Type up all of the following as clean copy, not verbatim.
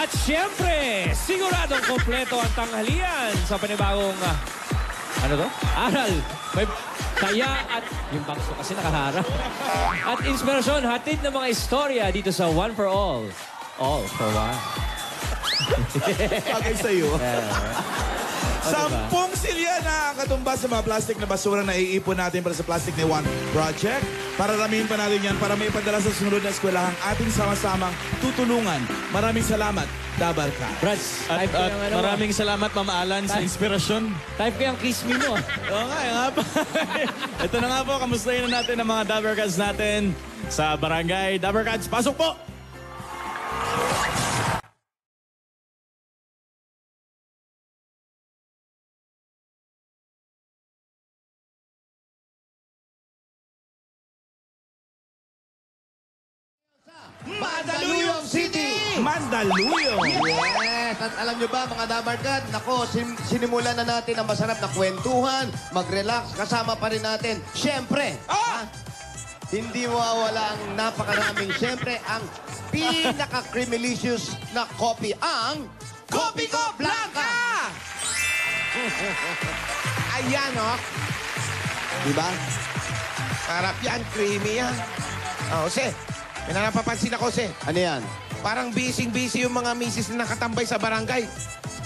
At siyempre, siguradong kompleto ang tanghalian sa panibagong, aral. May taya at yung bangso kasi nakaharap. At inspirasyon, hatid ng mga istorya dito sa One for All. All for one. Bagay sa'yo. Sampung silya na katumbas sa mga plastic na basura na iipon natin para sa Plastic Day One Project. Pararamihin pa natin yan para may ipadala sa sunod na eskwelahang ating sama-samang tutulungan. Maraming salamat, Dabarka. Brads, At, type ko at yung maraming salamat, Ma'am Alan, sa inspirasyon. Type ko yung kiss me mo. Oo nga, yung nga po. Ito na nga po, kamustahin na natin ang mga Dabarkads natin sa barangay. Dabarkads, pasok po! Mandaluyong City! Mandaluyong! Yes! At alam nyo ba, mga Dabarkad, nako, sinimulan na natin ang masarap na kwentuhan, mag-relax, kasama pa rin natin. Siyempre, hindi mawawala ang napakaraming, siyempre, ang pinaka-creamilicious na coffee, ang Kopi Ko Blanca! Ayan, oh. Diba? Sarap yan, creamy yan. Oh, Jose, may napapansin ako, Jose. Ano yan? Parang busy-busy yung mga misis na nakatambay sa barangay.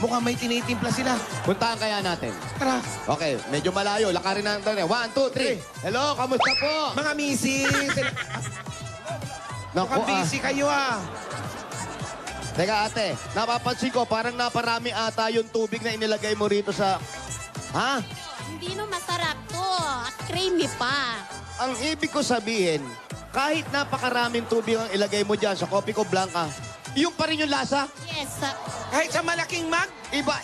Mukhang may tinitimpla sila. Puntahan kaya natin. Tara. Okay, medyo malayo. Lakarin na natin. 1, 2, 3. Hello, kamusta po? Mga misis. Naku, Mukhang busy kayo, ah. Teka, ate. Napapansin ko, parang naparami ata yung tubig na inilagay mo rito sa... Ha? Hindi no masarap to. At creamy pa. Ang ibig ko sabihin, kahit napakaraming tubig ang ilagay mo dyan sa Kopi Ko Blanca, yung pa rin yung lasa, Yes. Kahit sa malaking mag. iba.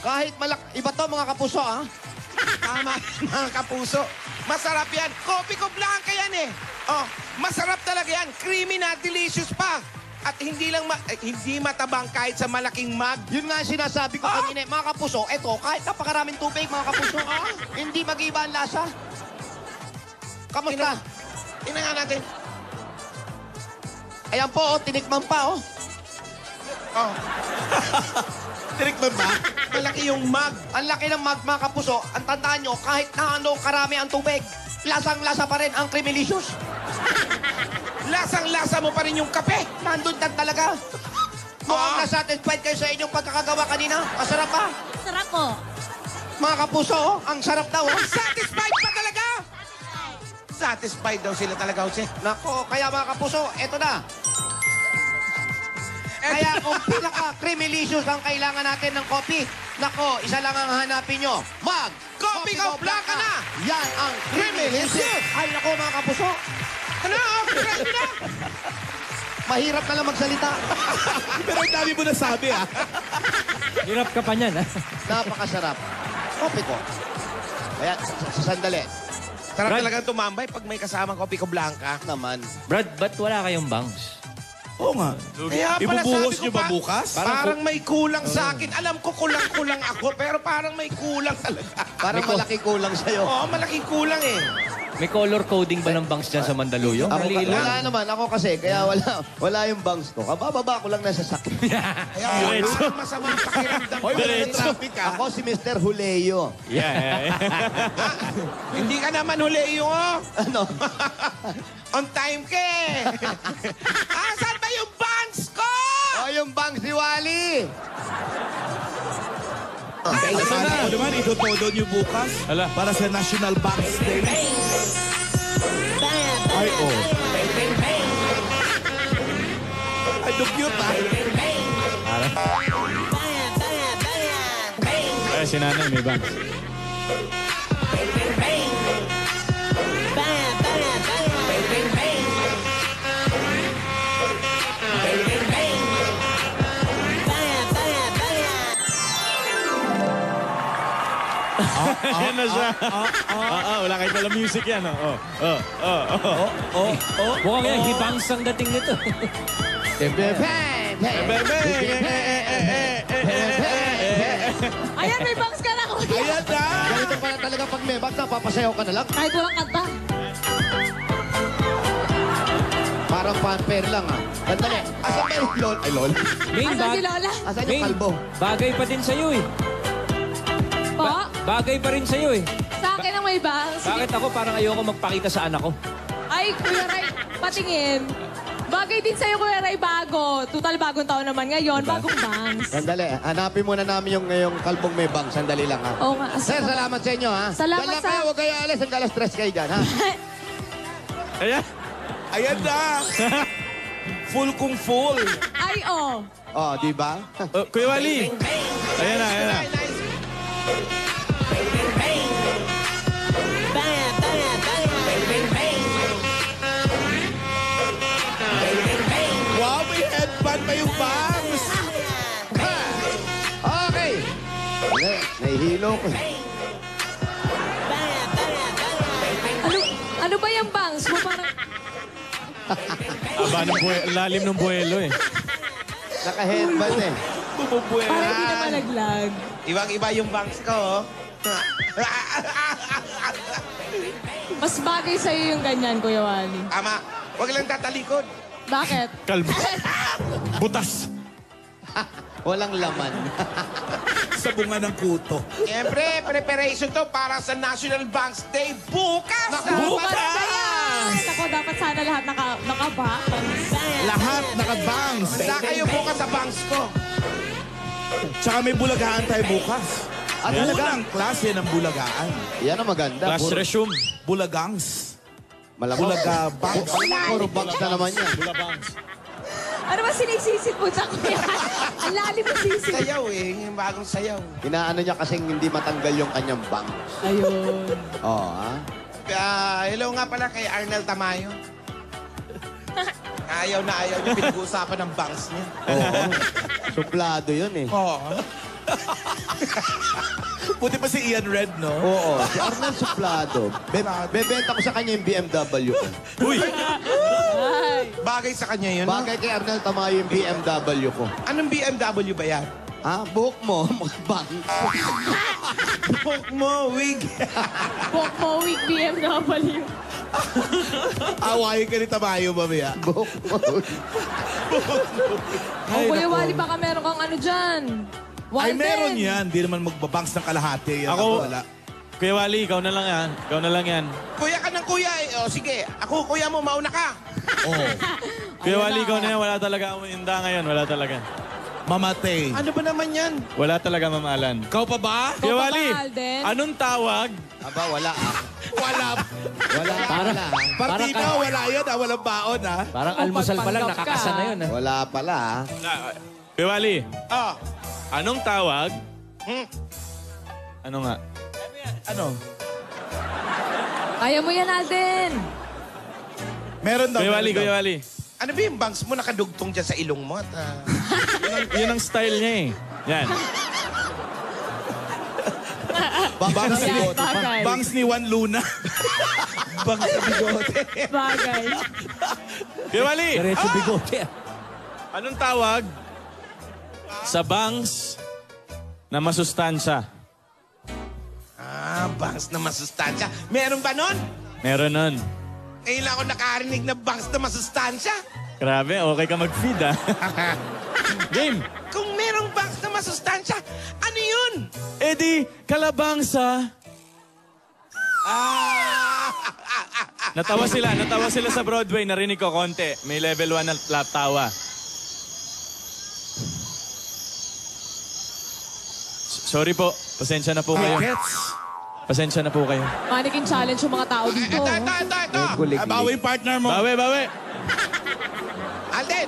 Kahit iba to mga kapuso, ha? Tama, mga kapuso. Masarap yan. Kopi Ko Blanca yan, eh. Oh, masarap talaga yan. Creamy na, delicious pa. At hindi lang hindi matabang kahit sa malaking mag. Yun nga ang sinasabi ko kanina, mga kapuso, eto, kahit napakaraming tubig, mga kapuso, hindi mag-iba ang lasa. Kamusta? Tingnan nga natin. Ayan po, tinikman pa, oh. Oh. Tinikman ba? Malaki yung mag. Ang laki ng mga kapuso, ang tandaan nyo, kahit na ano karami ang tubig, lasang-lasa pa rin ang creamilicious. Lasang-lasa mo pa rin yung kape. Nandun lang talaga. Mukhang na-satisfied kayo sa inyong pagkakagawa kanina. Masarap pa. Sarap ko. Mga kapuso, oh, ang sarap daw. Oh. Satisfied pa talaga? Satisfied daw sila talaga, Jose. Nako, kaya mga kapuso, eto na. Kaya kung pinaka-creamilicious ang kailangan natin ng kopi, nako, isa lang ang hanapin nyo. Kopi Ko Blanca na! Yan ang creamilicious. Ay, nako mga kapuso. Ano? Ready na? Mahirap na lang magsalita. Pero ang dami mo nasabi, ah. Hirap ka pa niyan, ha? Napakasarap. Kopi ko. Kaya, sa sandali. Sarap talagang tumambay pag may kasamang Kopi Ko Blanca. Naman. Brad, ba't wala kayong bangs? Oo nga. Kaya pala Ibubuhos sabi nyo ko ba bukas? Parang may kulang sa akin. Alam ko kulang-kulang ako, pero parang may kulang talaga. Parang malaki kulang sa'yo. Oo, malaking kulang eh. May color coding ba ng bangs dyan sa Mandaluyong? Ako, Mali lang. wala naman. Ako kasi, kaya wala yung bangs ko. Kabababa ko lang nasa sakit. Kaya parang masamang pakiramdam ko. Traffic, ah. Ako si Mr. Huleo. Yeah. Hindi ka naman huli oh. Ano? On time ka eh. Asan ba yung bangs ko? O, yung bangs ni Wally. Ako naman, itutodo nyo bukas Ala. para sa National Banks Day. Ay, oh. Ay, cute, ah. Ay, si nanay may bangs. Yan na siya. Wala kayo pala music yan. Mukhang yan, hibangs ang dating nito. Ayan, may bangs ka na, kuya. Ayan na! Ganito pala talaga pag may bangs na, papasayaw ka na lang. Kahit walang kanta. Para parang fanfare lang ah. Sandali, asan ba yung lol? Ay, lol. Main, Asan si Lola? Asan yung kalbo? bagay pa din sa'yo eh. Po? Bagay pa rin sa'yo eh. Sa akin ang may bangs. Bakit ako parang ayoko magpakita sa anak ko? Ay, Kuya Ray, patingin. Bagay din sa'yo, Kuya Ray, bago. Total, bagong taon naman ngayon. Bagong bangs. Sandali, hanapin muna namin yung kalbong may bang. Sandali lang ha. Oo nga. Sir, salamat sa inyo ha. Salamat Dala sa- kayo, huwag kayo alis. Hanggang alas 3 kayo dyan ha. Ayan. Ayan na! Full kung full. Ay, oh. Oh, di ba? Kuya Wally. Ayan na, ayan na. Wow, may headband pa yung bangs! Okay. Nahihilo ko. Ano ba yung bangs mo? Parang, Aba ng lalim ng buwelo eh. Naka-headband eh. parang hindi na malaglag. Ibang-iba yung bangs ko, oh. Mas bagay sa'yo yung ganyan, Kuya Wally. Tama. Huwag lang tatalikod. Bakit? Kalbo. Butas. Walang laman. Sa bunga ng kuto. Siyempre, preparation to para sa National Banks Day bukas! Bukas na yan! Ako, dapat sana lahat naka-bangs. Lahat naka-bangs. Handa kayo bukas sa banks ko. Tsaka may bulagaan tayo bukas. At unang klase ng bulagaan. Yan ang maganda. Class Puro- resume. Bulagangs. Malamang. Bulaga bangs. Puro bangs na naman yan. Ano ba sinisisit mo sa Kuya? Ang lalim ng sisit. Sayaw eh, yung bagong sayaw. Inaano niya kasing hindi matanggal yung kanyang bang. Ayun. Oo, ha? Hello nga pala kay Arnel Tamayo. Ayaw na ayaw niya pinag-uusapan ng banks niya. Oo. Suplado yun eh. Oo. Buti pa si Ian Red, no? Oo. Si Arnel Suplado. Bebenta ko sa kanya yung BMW ko. Uy! Ay. Bagay sa kanya yun. no? Bagay kay Arnel Tamayo yung BMW ko. Anong BMW ba yan? Ha? Buhok mo, mga bang. Buhok mo, wig. Bokmowig BMW. Awayin ka ni Tamayo, mamaya. Buhok mo. Oh, Kuya Wally, baka meron kang ano dyan. Ay, Walden. meron yan. Di naman magbabangs ng kalahati. Yan Ako- wala. Kuya Wally, ikaw na lang yan. Ikaw na lang yan. Kuya ka ng kuya eh. O sige, ako kuya mo, mauna ka. Oh, Kuya Wally, ikaw na yan. Wala talaga akong inda ngayon. Wala talaga. mamatay. Ano ba naman yan? Wala talaga mamalan. Ikaw pa ba? Kuya pa ba, Wally, Alden? anong tawag? Aba, wala ah. Wala. Wala, wala. Partida, wala yan. Walang baon, ha? Parang almusal pa lang, pagpanggap ka. nakakasa na yun. Ah. Wala pala ah. Kuya Wally, Oh. anong tawag? Ano nga? Ano? Kaya mo yan, Alden. Meron daw. Kuya Wally, meron Kuya daw. Wally. Ano ba yung bangs mo nakadugtong dyan sa ilong mo? At, Yun ang style niya eh. Yan. Bangs ni, Ayan, bagay. bangs ni Juan Luna. bangs sa bigote. Bagay. Kuya Wally, Diretso bigote. Ah. anong tawag sa bangs na masustansya? bangs na masustansya. Meron ba nun? Meron nun. Ngayon lang ako nakarinig na bangs na masustansya. Grabe, okay ka mag-feed ah. Game. Kung merong bangs na masustansya, ano yun? Eddie, kalabangsa. Natawa sila sa Broadway. Narinig ko konti. May level 1 na tawa. Sorry po, pasensya na po kayo. Pasensya na po kayo. Mannequin challenge yung mga tao dito. Ito. Ah, bawi yung partner mo. Bawi. Alden,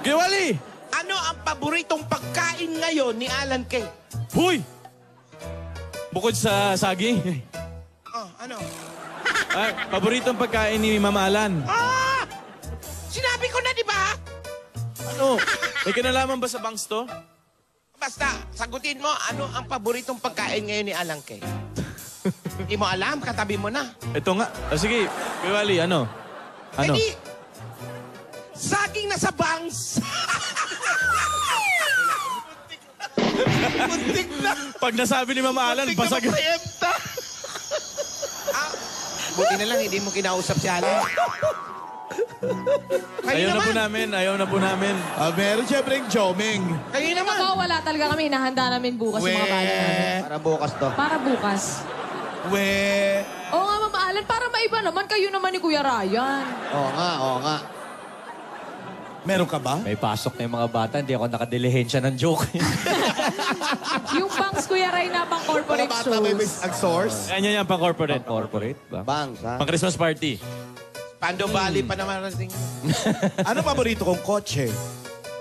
Giwali! ano ang paboritong pagkain ngayon ni Alan Kay? Huy! Bukod sa saging. Oh, ano? Ay, paboritong pagkain ni Mama Alan. Sinabi ko na, di ba? Ano? May kinalaman ba sa bangs to? Basta, sagutin mo, ano ang paboritong pagkain ngayon ni Alan Kay? Hindi mo alam, katabi mo na. Ito nga. Sige, Giwali, ano? Ano? Eh di, saging na sa bangs. Muntik na. Pag nasabi ni Mama Alan, basag. Buti na lang, hindi mo kinausap si Alan. Kayo Ayaw na po naman. namin, ayaw na po namin. Meron siyempre yung Joming. Kayo naman. Ako, wala talaga kami. Hinahanda namin bukas yung mga bala namin. Para bukas to. Para bukas. We. Oo nga, Ma'am Alan, para maiba naman. Kayo naman ni Kuya Ryan. Oo nga, oo nga. Meron ka ba? May pasok na yung mga bata, hindi ako nakadilihensya ng joke. Yung bangs Kuya Ryan na pang corporate Mga bata may shows. source. Yan, pang corporate. Corporate ba? Bangs, ha? Pang Christmas party. Pando Valley pa naman. Ano paborito kong kotse?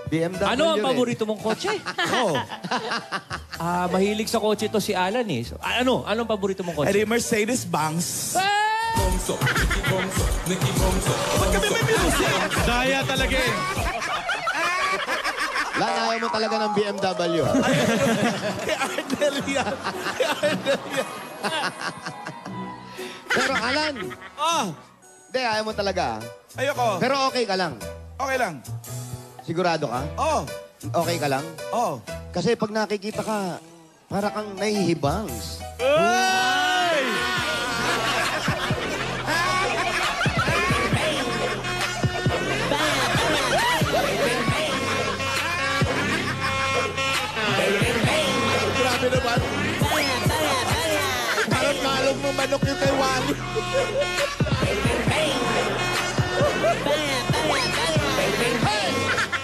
BMW Ano ang rin. paborito mong kotse? Oh, Mahilig sa kotse to si Alan eh. So, anong paborito mong kotse? edi Mercedes Bangs. Daya talaga eh. Lan, ayaw mo talaga ng BMW. Kay Ardelia. Kay Ardelia. Pero Alan, hindi, ayaw mo talaga. Ayoko. Pero okay ka lang. Okay lang. Sigurado ka? Oh. Okay ka lang? Oh. Kasi pag nakikita ka, para kang nahihibangs. Ay! Grabe naman. Parang malong mo manok yung kay Wally.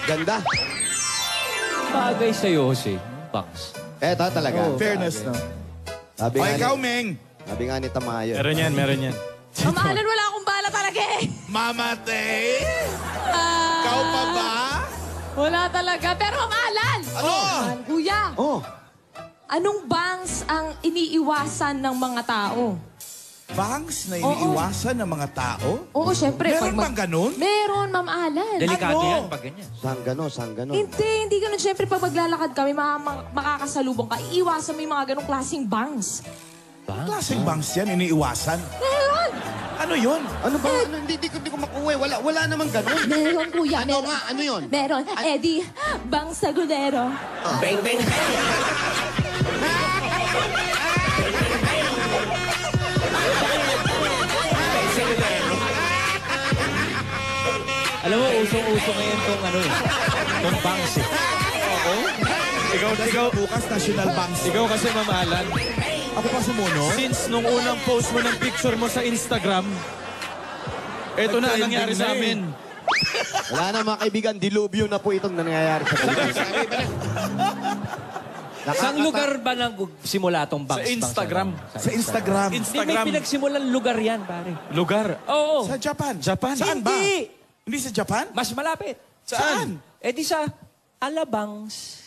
Ganda. Bagay sa'yo, Jose. Bangs. Eto talaga. Fairness, no? Sabi O nga ikaw, ni, Meng. sabi nga ni Tamayo. Meron yan. Ma'am Alan, wala akong bala talaga eh. Mamatay? Ah, Ikaw pa ba? Wala talaga. Pero Ma'am Alan! Ano? Kuya, Oh, anong bangs ang iniiwasan ng mga tao? Bangs na iniiwasan ng mga tao? Oo, syempre. Meron bang ganun? Meron, Ma'am Alan. Delikado Ano? yan pag ganyan. sanggano. Hindi ganun. Syempre, pag maglalakad kami, makakasalubong ka, iiwasan mo yung mga ganong klaseng bangs. Klaseng bangs yan, iniiwasan. Meron! Ano yun? Ano ba? Ano, hindi ko makuha. Wala namang ganun. Meron, kuya. Ano Meron. nga? Ano yun? Meron. Eddie, bangs sagulero. Alam mo, usong-uso ngayon tong tong bangs eh. Ikaw, Bukas, National Banks. ikaw kasi mamahalan. Ako pa sumuno? Since nung unang post mo ng picture mo sa Instagram, eto na ang nangyari sa amin. Wala na mga kaibigan. Dilubyo na po itong nangyayari sa Pilipinas. Saan lugar ba simula tong bangs? Sa Instagram. Sa Instagram. Hindi, may pinagsimulan lugar yan, pare. Lugar. Oo. Sa Japan. Japan? Saan ba? Hindi. Hindi sa Japan? Mas malapit. Saan? Eh di sa Alabangs.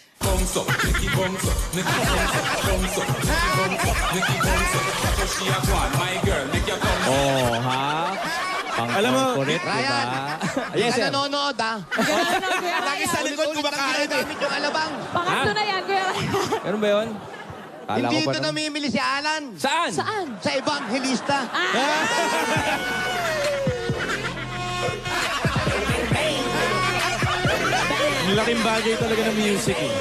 Oh, ha? Alam mo, Pang-corporate, diba? Ryan, Yes, ka sir. nanonood, ha? Lagi sa likod kumakain eh. Gamit yung alabang. Pangatlo na yan, kuya. Ganun ba yun? Kala Hindi ko pa ito nun. namimili si Alan. Saan? Saan? Sa Evangelista. ang laking bagay talaga ng music eh.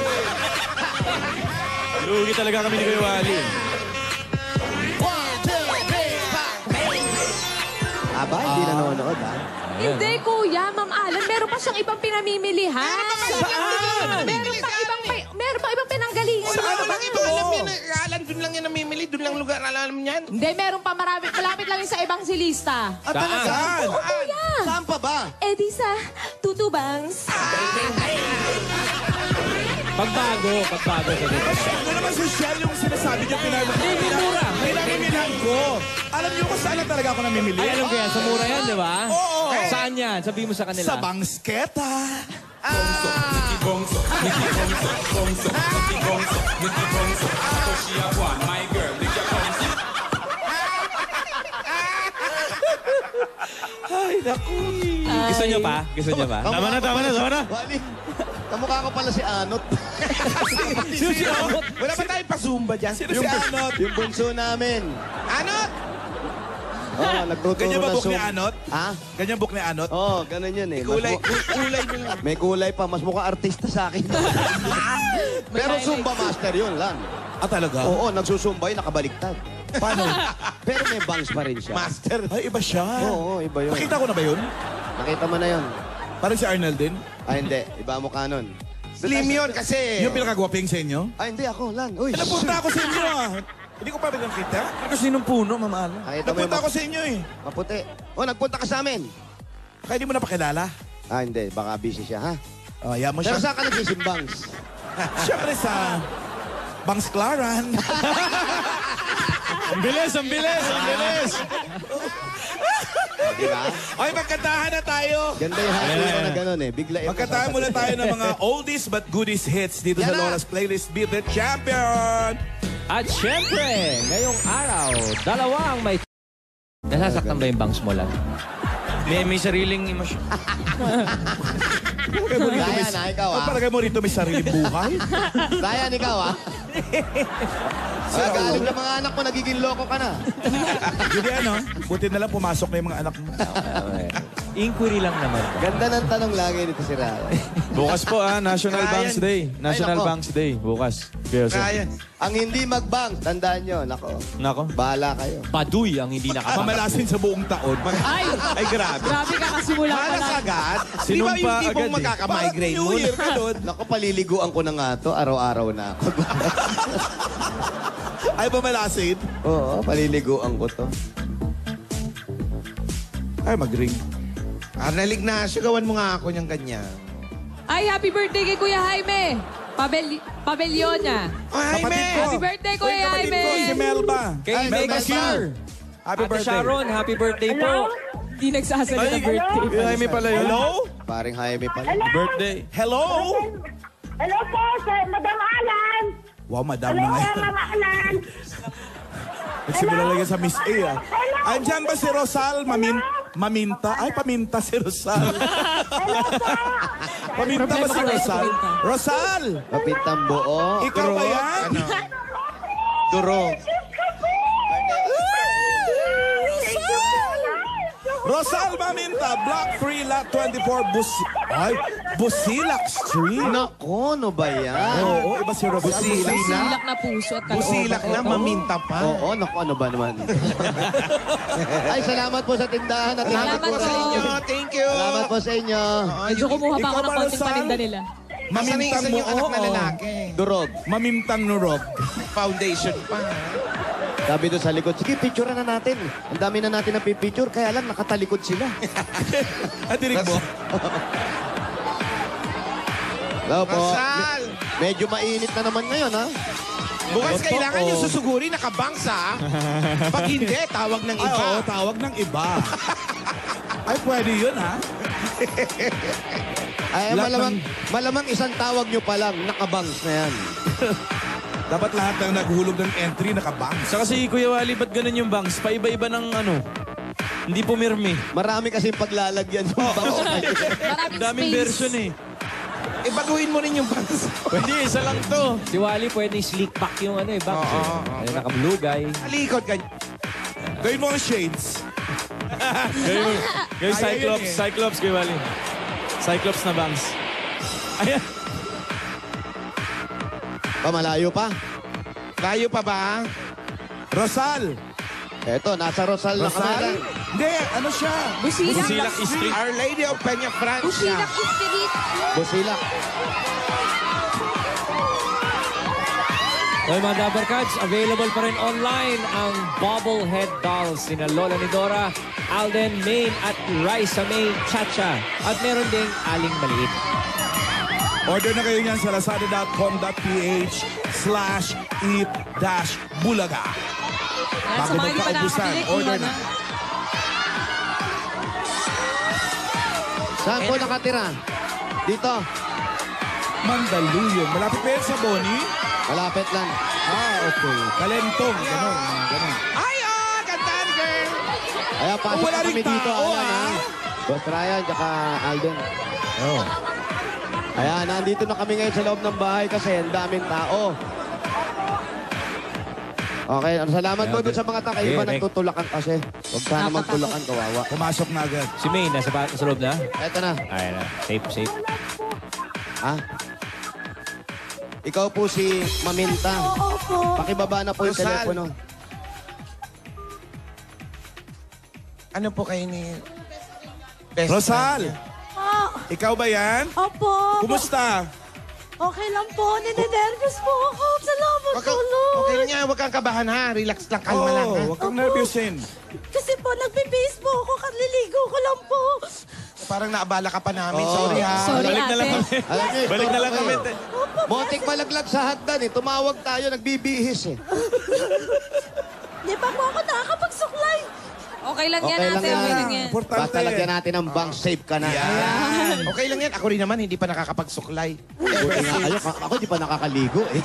Lugi talaga kami ni Kuya Wally. Aba, hindi nanonood, ha? Hindi, kuya. Ma'am Alan, meron pa siyang ibang pinamimilihan. Saan? Meron pa ibang pinanggalingan. Ano bang iba alam yan? Alan, dun lang yan namimili. Dun lang lugar alam yan. Hindi, meron pa marami. Malapit lang yung sa Evangelista. At talaga? Saan? Oo, kuya. Saan pa ba? Eh di sa Tutubangs. Pagbago sa dito. Ano naman social yung sinasabi niyo mura. pinamimilhan ko. Alam niyo kung saan lang talaga ako namimili? Ay, alam ko yan. Sa mura yan, di ba? Oo. Saan yan? Sabihin mo sa kanila. Sa Bangsketa. Gusto niyo pa? Gusto niyo pa? Tama na. Wally, kamukha ko pala si Anot. Wala ba tayong pa-zumba dyan? Sino si Anot? Yung bunso namin. Anot! Oo, nagtuturo Ganyan ba ng book ni Zumba. Anot? Ha? Ganyan book ni Anot? Oo, ganun yun eh. Mas Kulay, mu- kulay din lang. May kulay pa. Mas mukha artista sa akin. Pero Zumba master yun, Lan. Ah, talaga? Oo, nagsusumba yun, nakabaliktad. Paano? Pero may bangs pa rin siya. Master. Ay, iba siya. Oo, iba yun. Nakita ko na ba yun? Nakita mo na yun. Parang si Arnel din. Ay, hindi. Iba mo kanon. Slim yun kasi... Yung pinakagwaping sa inyo? Ay, hindi ako. Lan. Uy. Napunta ako sa inyo ah. Hindi ko pa rin nakita. Kasi sinong puno, mamahal. Nakita mo Napunta yung ako sa inyo eh. maputi. Oh, nagpunta ka sa amin. Kaya di mo na pakilala. Ah, hindi. Baka busy siya, ha? Oh, yan mo Pero siya. saan ka nagsisimbangs? Siyempre sa Bangs Claran. Ang bilis, ang bilis, ang bilis. Di ba? Ay, magkantahan na tayo. Ganda yung happy mo na gano'n eh. Bigla yung Magkantahan muna tayo ng mga oldies but goodies hits dito sa Yan na. Lola's Playlist. Beat the Champion! At syempre, ngayong araw, dalawang may... Nasasaktan ba yung bangs mo lang? May sariling emosyon. Ryan, ha? Ikaw, ha? Parang mo rito may sariling buhay. Ryan, ikaw, ha? Galing na mga anak mo, nagiging loko ka na. Hindi ano, buti na lang pumasok na yung mga anak mo. Inquiry lang naman. Ganda ng tanong lagi nito si Ryan. Bukas po National Ryan. Banks Day. National nako. Banks Day. Bukas. Kaya Ryan. Ang hindi magbang, tandaan nyo, nako, Nako. bahala kayo. Paduy ang hindi nakapamalasin. Mamalasin sa buong taon. Ay! Ay, grabe. Grabe ka kasimula pa Malas lang. agad. Di ba Sinumpa yung agad tipong eh. magkaka-migraine New mo? Year ka doon. Nako, paliliguan ko na nga to, araw-araw na ako. Ay, mamalasin. Oo, paliliguan ko to. Ay, mag-ring. Arnel Ignacio, gawan mo nga ako niyang ganyan. Ay, happy birthday kay Kuya Jaime. Pabelyonya. Oh, Jaime! Happy birthday, Kuya Uy, kapatid Jaime. ko, si Melba. Kay Ay, Mega Melba. Star. Happy Ate birthday. Sharon, happy birthday po. Di nagsasalita birthday. Jaime pala yun. Hello? Paring Jaime pala. Birthday. Hello? Hello po, sir. Madam Alan. Wow, madam Hello, na ngayon. Ma'am Alan. Nagsimula lang sa Miss A ah. Andyan ba si Rosal? Maminta? Ay, paminta si Rosal. Paminta ba si Rosal? Rosal! Kapitang buo. Ikaw ba yan? Duro. Rosal Maminta, Block 3, Lot 24, Busilak Street. Nako, ano ba yan? Oo, iba si Rosal. Silak na puso at kalooban. Busilak na, maminta pa. Oo, naku, ano ba naman? Ay, salamat po sa tindahan at Salamat po sa po. inyo. Thank you. Salamat po sa inyo. Medyo kumuha pa Ikaw ako ng ba, konting Rosal? paninda nila. Asan yung Mamintang isa mo, yung anak na oo. lalaki? Durog. Mamintang nurog. Foundation pa. Sabi doon sa likod, sige, picture na natin. Ang dami na natin na pipicture, kaya lang nakatalikod sila. At dinig mo? Hello po. Rosal! Medyo mainit na naman ngayon, ha? Bukas kailangan yung susuguri nakabangsa. Pag hindi, tawag ng Ay, iba. oo, tawag ng iba. Ay, pwede yun, ha? Ay, Lahat malamang isang tawag nyo pa lang, nakabangs na yan. Dapat lahat ng naghulog ng entry nakabang. Saka si Kuya Wally, ba't ganun yung bangs? Paiba-iba ng hindi pumirmi. Marami kasing paglalagyan yung bangs. Maraming Daming space. version eh. Baguhin mo rin yung bansa. Hindi, isa lang to. Si Wally pwede slick back yung bangs. Eh. Nakablugay. Talikod ka. Gawin mo ang shades. Kayo Kaya Cyclops, yun eh. Cyclops Kuya Wally. Cyclops na bangs. Ayan. Pamalayo pa. Layo pa ba? Rosal. Eto, nasa Rosal na kami. Rosal? Hindi, ano siya? Busilak. Busilak Street. Our Lady of Peña Francia. Busilak Street. Busilak. Well, mga Dabber Cats, available pa rin online ang bobblehead dolls ni Lola ni Dora, Alden Main at Raisa May Chacha. At meron ding Aling Maliit. Order na kayo niyan sa lazada.com.ph/eat-bulaga. Yan, Bago sa mga hindi pa magkaubusan, nakakabili, order kuha na. na. Saan po nakatira? Dito. Mandaluyong. Malapit pa yan sa Boni? Malapit lang. Okay. Kalentong. Ganon. Ganon. Ay, gantaan, girl. Kaya pasok Wala na kami ring dito. tao, Ayan, ah. Boss Ryan, tsaka Alden. Oh. Ayan, nandito na kami ngayon sa loob ng bahay kasi ang daming tao. Okay, salamat po doon sa mga tao. Kayo Yeah, ba nagtutulakan kasi? Huwag sana magtulakan, kawawa. Pumasok na agad. Si May, nasa loob na? Eto na. Ayan na. Safe. Ha? Ikaw po si Maminta. Oo po. Pakibaba na po yung Rosal. telepono. Ano po kayo ni... Best Rosal, Oh, ikaw ba yan? opo. Kumusta? Okay lang po. Ninenervous po ako. Salamat Wag kang, tuloy. okay lang yan, huwag kang kabahan ha. Relax lang, kalma lang ha. Huwag kang nervyusin. Kasi po, nagbe-base po ako. Kaliligo ko lang po. Parang naabala ka pa namin, sorry ha. Sorry, Balik na lang ate. kami. Alam niyo, Balik na lang kami. Motik malaglag sa hagdan eh. Tumawag tayo, nagbibihis eh. Di pa po ako nakakapagsuklay. Okay lang yan, Okay lang ate. yan. Okay lang yan. Importante. Basta lagyan natin ng bank safe ka na. Okay lang yan, ako rin naman, hindi pa nakakapagsuklay. Buti nga kayo, ako di pa nakakaligo eh.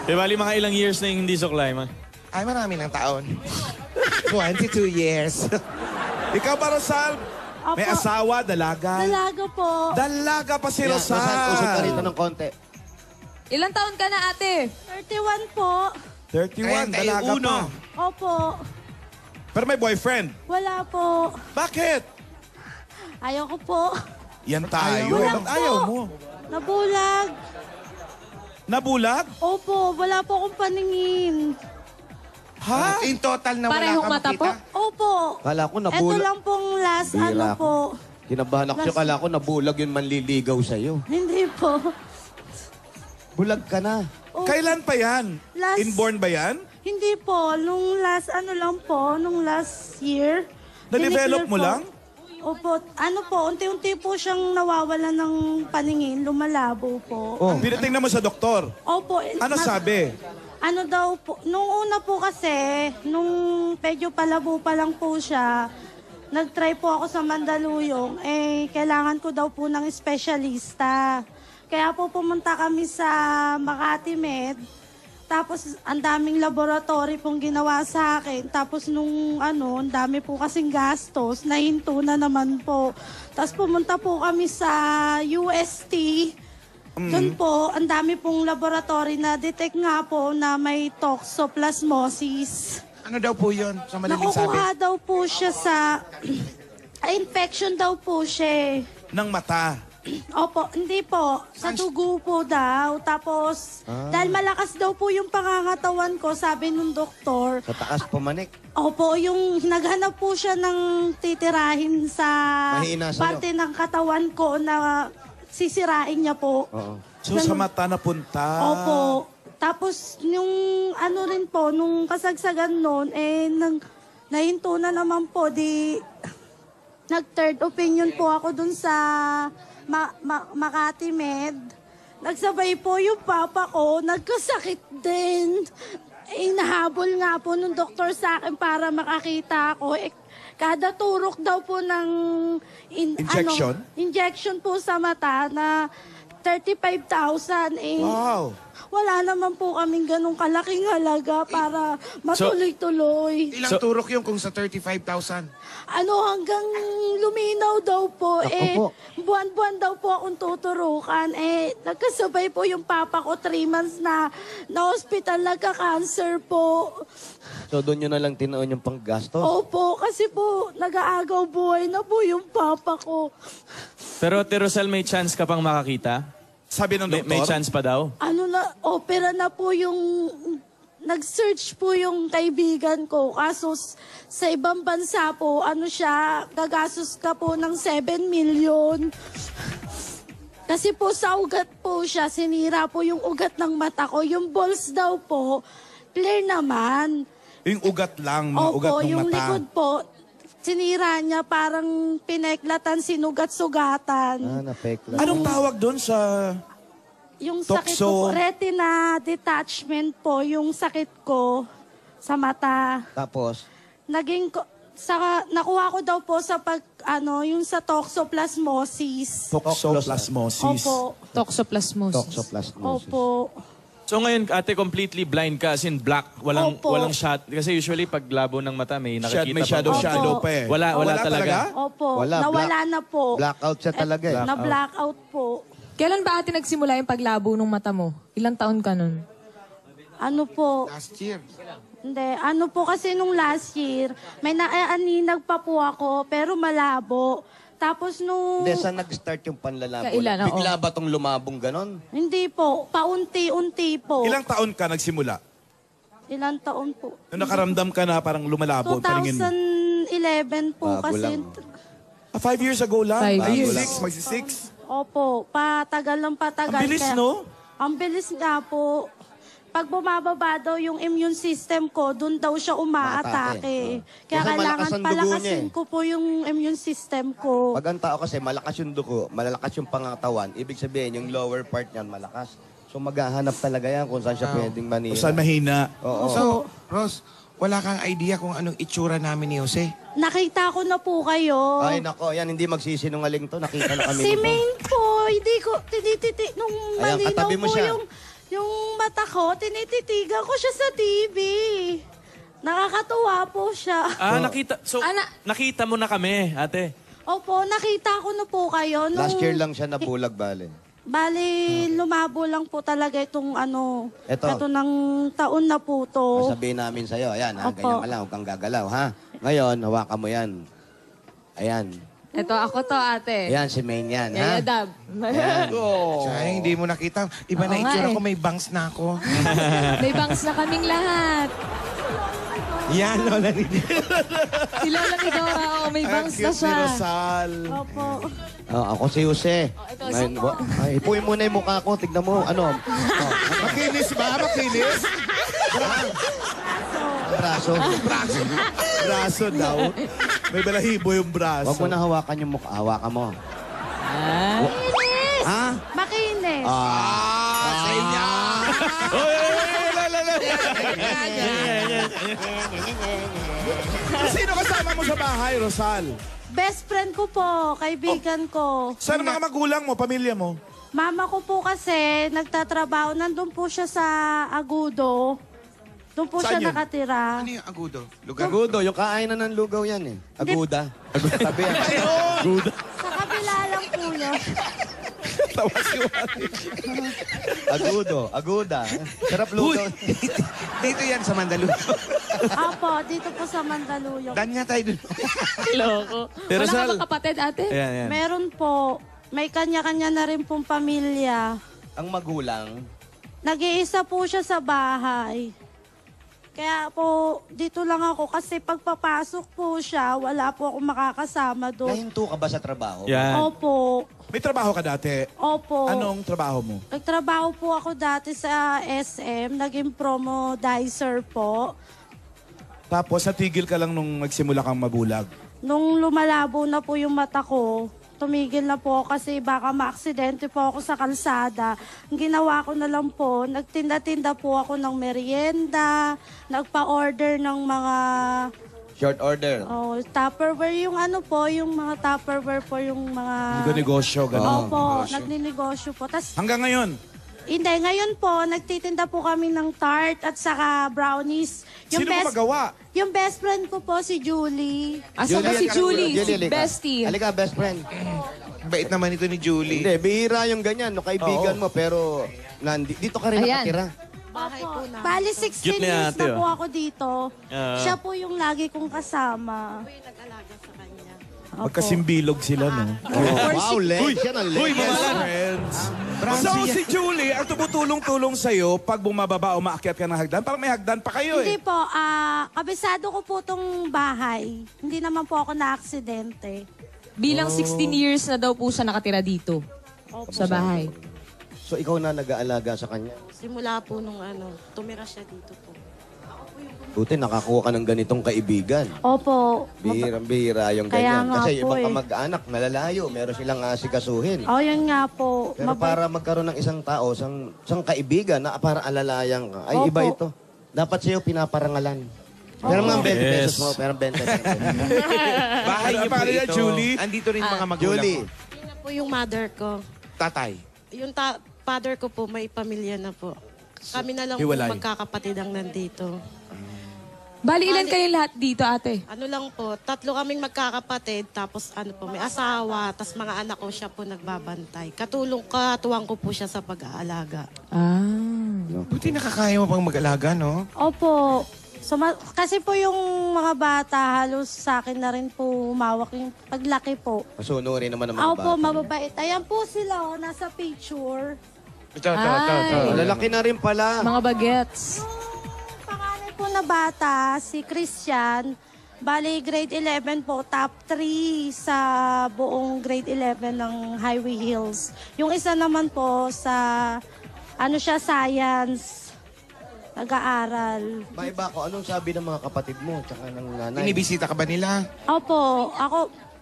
Di bali mga ilang years na yung hindi suklay, ma. Ay, marami ng taon. 22 years. Ikaw ba, Rosal? May Opo. asawa, dalaga. Dalaga po. Dalaga pa si Kaya, Rosal. Rosal, usog ka rito ng konti. Ilang taon ka na, ate? 31 po. 31, Kaya dalaga uno. pa. Opo. Pero may boyfriend. Wala po. Bakit? Ayaw ko po. Yan tayo. Wala Ba't po. ayaw mo? Nabulag. Nabulag? Opo, wala po akong paningin. Ha? In total na wala Parehong ka mata makita? po? Opo. Kala ko Ito nabulag. lang pong last Bira ano ako. po. Kinabahan ako siya, kala ko nabulag yung manliligaw sa'yo. Hindi po. Bulag ka na. Opo. Kailan pa yan? Last- Inborn ba yan? Hindi po. Nung last ano lang po, nung last year. Na-develop diniclear mo po. lang? Opo. Ano po, unti-unti po siyang nawawala ng paningin, lumalabo po. Oh. Pinatingnan mo sa doktor. Opo. Ano sabi? Ano daw po, nung una po kasi, nung medyo palabo pa lang po siya, nag-try po ako sa Mandaluyong, kailangan ko daw po ng espesyalista. Kaya po pumunta kami sa Makati Med, tapos ang daming laboratory pong ginawa sa akin. Tapos nung ang dami po kasing gastos, nahinto na naman po. Tapos pumunta po kami sa UST. Doon po, ang dami pong laboratory na detect nga po na may toxoplasmosis. Ano daw po yun? Sa madaling sabi. Nakukuha daw po siya sa... infection daw po siya. Ng mata. Opo, hindi po. Sa dugo po daw. Tapos, dahil malakas daw po yung pangangatawan ko, sabi nung doktor, Sa taas pumanik. opo, yung naghanap po siya ng titirahin sa Mahina sa'yo. parte ng katawan ko na sisirain niya po. Oo. So sa mata napunta. Opo. Tapos, yung ano rin po, nung kasagsagan noon, nahinto na naman po, nag-third opinion po ako dun sa Makati Med. Nagsabay po yung papa ko, nagkasakit din. Nahabol nga po nung doktor sa akin para makakita ako. Kada turok daw po ng Injection? injection po sa mata na 35,000. Wow. Wala naman po kaming ganong kalaking halaga para matuloy-tuloy. Ilang turok yung kung sa 35,000? Hanggang luminaw daw po. Ako po. Buwan-buwan daw po akong tuturukan. Nagkasabay po yung papa ko 3 months na hospital, nagka-cancer po. So doon nyo na lang tinoon yung panggastos. Opo, kasi po nag-aagaw buhay na po yung papa ko. Pero Ate Rosal, may chance ka pang makakita? Sabi ng doktor. May chance pa daw? Opera na po yung... Nag-search po yung kaibigan ko. Kaso sa ibang bansa po, gagastos ka po ng 7 million. Kasi po sa ugat po siya, sinira po yung ugat ng mata ko. Yung balls daw po, clear naman. Yung ugat lang, mga ugat Opo, ng yung mata. likod po, sinira niya parang pineklatan, sinugat-sugatan. Napekla. Anong tawag doon sa... Yung sakit ko po, retina detachment po, yung sakit ko sa mata. Tapos, Nakuha ko daw po sa yung sa toxoplasmosis. Toxoplasmosis. Opo. Toxoplasmosis. toxoplasmosis. Opo. So ngayon, ate, completely blind ka, as in black. Walang Opo. walang shot. Kasi usually, pag labo ng mata, may nakikita May pa. shadow Opo. pa eh. Wala talaga? Opo. Wala, Nawala na po. Blackout siya talaga eh. Na-blackout po. Kailan ba ate nagsimula yung paglabo ng mata mo? Ilang taon ka nun? Ano po? Last year. Hindi. Ano po kasi nung last year, may naaninag pa po ako, pero malabo. Tapos nung... Hindi, saan nag-start yung panlalabo? Kailan, oo. Bigla ba tong lumabong ganon? Hindi po. Paunti-unti po. Ilang taon ka nagsimula? Ilang taon po? Nung nakaramdam ka na parang lumalabo, paningin mo. 2011 po Bago kasi. lang. 5 years ago lang? 5 Ay, years. 6, magsi-6. Opo, patagal ng patagal. Ang bilis, Kaya- no? Ang bilis nga po. Pag bumababa daw yung immune system ko, dun daw siya umaatake. Kaya Kasi malakas kailangan ang dugo niya palakasin eh. ko po yung immune system ko. Pag ang tao kasi malakas yung dugo, malalakas yung pangatawan, ibig sabihin yung lower part niyan malakas. So maghahanap talaga yan kung saan siya pwedeng manira. Kung saan mahina. Oo. So, Ros, wala kang idea kung anong itsura namin ni Jose? Nakita ko na po kayo. Ay nako, yan hindi magsisinungaling to. Nakita na kami Si nito. Maine po, hindi ko tinititi nung Ayan, malinaw katabi mo po siya. yung mata ko, tinititigan ko siya sa TV. Nakakatuwa po siya. Nakita mo na kami, ate. Opo, nakita ko na po kayo. Nung, Last year lang siya nabulag, bale. Bali, lumabo lang po talaga itong Eto. ito ng taon na po to. Sabihin namin sa'yo, ayan ha, Opo. ganyan ka lang, huwag kang gagalaw ha. Ngayon, hawakan mo yan. Ayan. Ito, ako to, ate. Ayan, si Maine yan, ha? Yaya Dab. Ayan. Sayang, hindi mo nakita. Iba na Oo nga itsura eh. ko, may bangs na ako. May bangs na kaming lahat. Yan, Lola Nini. Si Lola Midora, oo, may bangs na Cute ni siya. Rosal. Opo. Oh, ako si Jose. ito, Ngayon, ay, ipuin mo na yung mukha ko, tignan mo, ano. Oh, Makinis ba? Makinis? braso. Braso daw. May balahibo yung braso. Huwag mo na hawakan yung mukha, hawakan mo. Makinis! Ha? Makinis! Sa inyo. Sino kasama mo sa bahay, Rosal? Best friend ko po, kaibigan ko. Saan ang mga magulang mo, pamilya mo? Mama ko po kasi nagtatrabaho, nandun po siya sa Agudo. Doon po Saan siya yun? nakatira. Ano yung agudo? Lugar? Agudo, yung kainan ng lugaw yan eh. Aguda. Tabi yan. Sa kabila lang po yun. Agudo, aguda. Sarap lugaw. Dito yan sa Mandaluyong. Opo, dito po sa Mandaluyong. Dan nga tayo dun. Loko. Pero Wala ka Sal- bang kapatid, ate? Ayan, ayan. Meron po. May kanya-kanya na rin pong pamilya. Ang magulang, Nag-iisa po siya sa bahay. Kaya po, dito lang ako kasi pagpapasok po siya, wala po ako makakasama doon. nahinto ka ba sa trabaho? Yan. Opo. May trabaho ka dati? Opo. Anong trabaho mo? Nagtrabaho po ako dati sa SM, naging promo dicer po. Tapos natigil ka lang nung nagsimula kang mabulag. Nung lumalabo na po yung mata ko, tumigil na po ako kasi baka maaksidente po ako sa kalsada. Ang ginawa ko na lang po, nagtinda-tinda po ako ng merienda, nagpa-order ng mga Short order. Tupperware, yung ano po, yung mga Tupperware po, yung mga... Negosyo, gano'n. Opo, nagninegosyo po. Tas, Hanggang ngayon, hindi, ngayon po, nagtitinda po kami ng tart at saka brownies. sino mo magawa? Yung best friend ko po, si Julie. Asa ba si Julie? Si halika. Bestie. Halika, best friend. Bait naman ito ni Julie. Hindi, bihira yung ganyan. No, kaibigan mo, pero dito ka rin Ayan. nakatira. Bahay po na. Bali, 16 Cute ni years ate, na po oh. ako dito. Siya po yung lagi kong kasama. Magkasimbilog sila, no? Wow, legs yan ang legs. Friends. So, si Julie, ang tumutulong-tulong sa'yo pag bumababa o maakyat ka ng hagdan, parang may hagdan pa kayo Hindi eh. po, kabisado ko po tong bahay. Hindi naman po ako na-aksidente. Bilang 16 years na daw po siya nakatira dito. Sa bahay. So, ikaw na nag-aalaga sa kanya. Simula po nung tumira siya dito po. Buti, nakakuha ka ng ganitong kaibigan. Opo. Bihira yung Kaya ganyan. nga Kasi po ibang eh. kamag-anak, nalalayo, meron silang asikasuhin. Oh, yun nga po. Pero para magkaroon ng isang tao, isang kaibigan na para alalayang ka, ay Opo. iba ito. Dapat sa'yo pinaparangalan. Pero mga 20 pesos mo, pero 20 pesos. Bahay niyo po Ano niya, ito. Julie? Andito rin mga magulang Julie, mo. Yun na po yung mother ko. Tatay. Yung father ko po, may pamilya na po. Kami na lang hiwalay. po magkakapatid ang nandito. Bali, ilan kayo lahat dito, ate? Ano lang po, 3 kaming magkakapatid, tapos may asawa, tapos mga anak ko siya po nagbabantay. Katuwang ko po siya sa pag-aalaga. Buti nakakaya mo pang mag-alaga, no? Opo. Kasi po yung mga bata, halos sa akin na rin po humawak yung paglaki po. masunurin naman ang mga Opo, bata. mababait. Ayan po sila, nasa picture. Ito. Oh, lalaki na rin pala. Mga bagets. Yung panganay po na bata, si Christian, Bali, grade 11 po, top 3 sa buong grade 11 ng Highway Hills. Yung isa naman po sa, science, nag-aaral. Maiba ko, anong sabi ng mga kapatid mo tsaka ng nanay? Binibisita ka ba nila? Opo,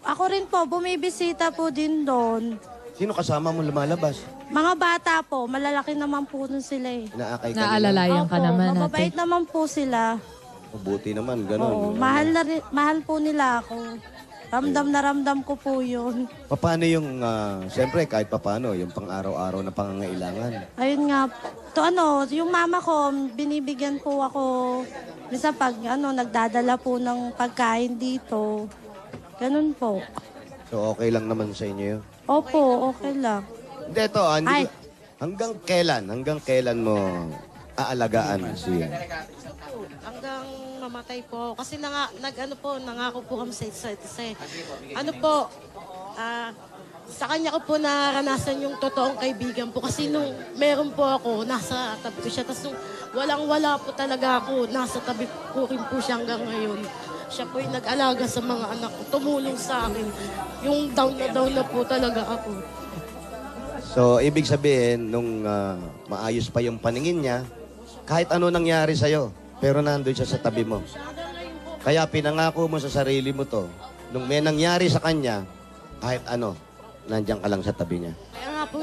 ako rin po, bumibisita po din doon. Sino kasama mo lumalabas? Mga bata po, malalaki naman po nun sila eh. Inaakay ka nila? Naalalayan ka naman mababait natin. naman po sila. Mabuti naman, Oo, ganun. mahal po nila ako. Ramdam na ramdam ko po yun. Paano yung, siyempre kahit paano, yung pang-araw-araw na pangangailangan? Ayun nga, yung mama ko, binibigyan po ako, minsan pag nagdadala po ng pagkain dito. Ganun po. So okay lang naman sa inyo yun? Opo, okay lang. Hindi, ito, Ay. hanggang kailan mo aalagaan siya? Hanggang mamatay po. Kasi nangako po kami sa isa't isa. Sa kanya ko po naranasan yung totoong kaibigan po. Kasi nung meron po ako, nasa tabi ko siya. Tapos nung walang-wala po talaga ako, nasa tabi ko rin po siya hanggang ngayon. Siya po yung nag-alaga sa mga anak ko, tumulong sa akin. Yung down na po talaga ako. So, ibig sabihin, nung maayos pa yung paningin niya, kahit ano nangyari sa'yo, pero nandun siya sa tabi mo. Kaya pinangako mo sa sarili mo to, nung may nangyari sa kanya, kahit ano, nandiyan ka lang sa tabi niya. Kaya nga po,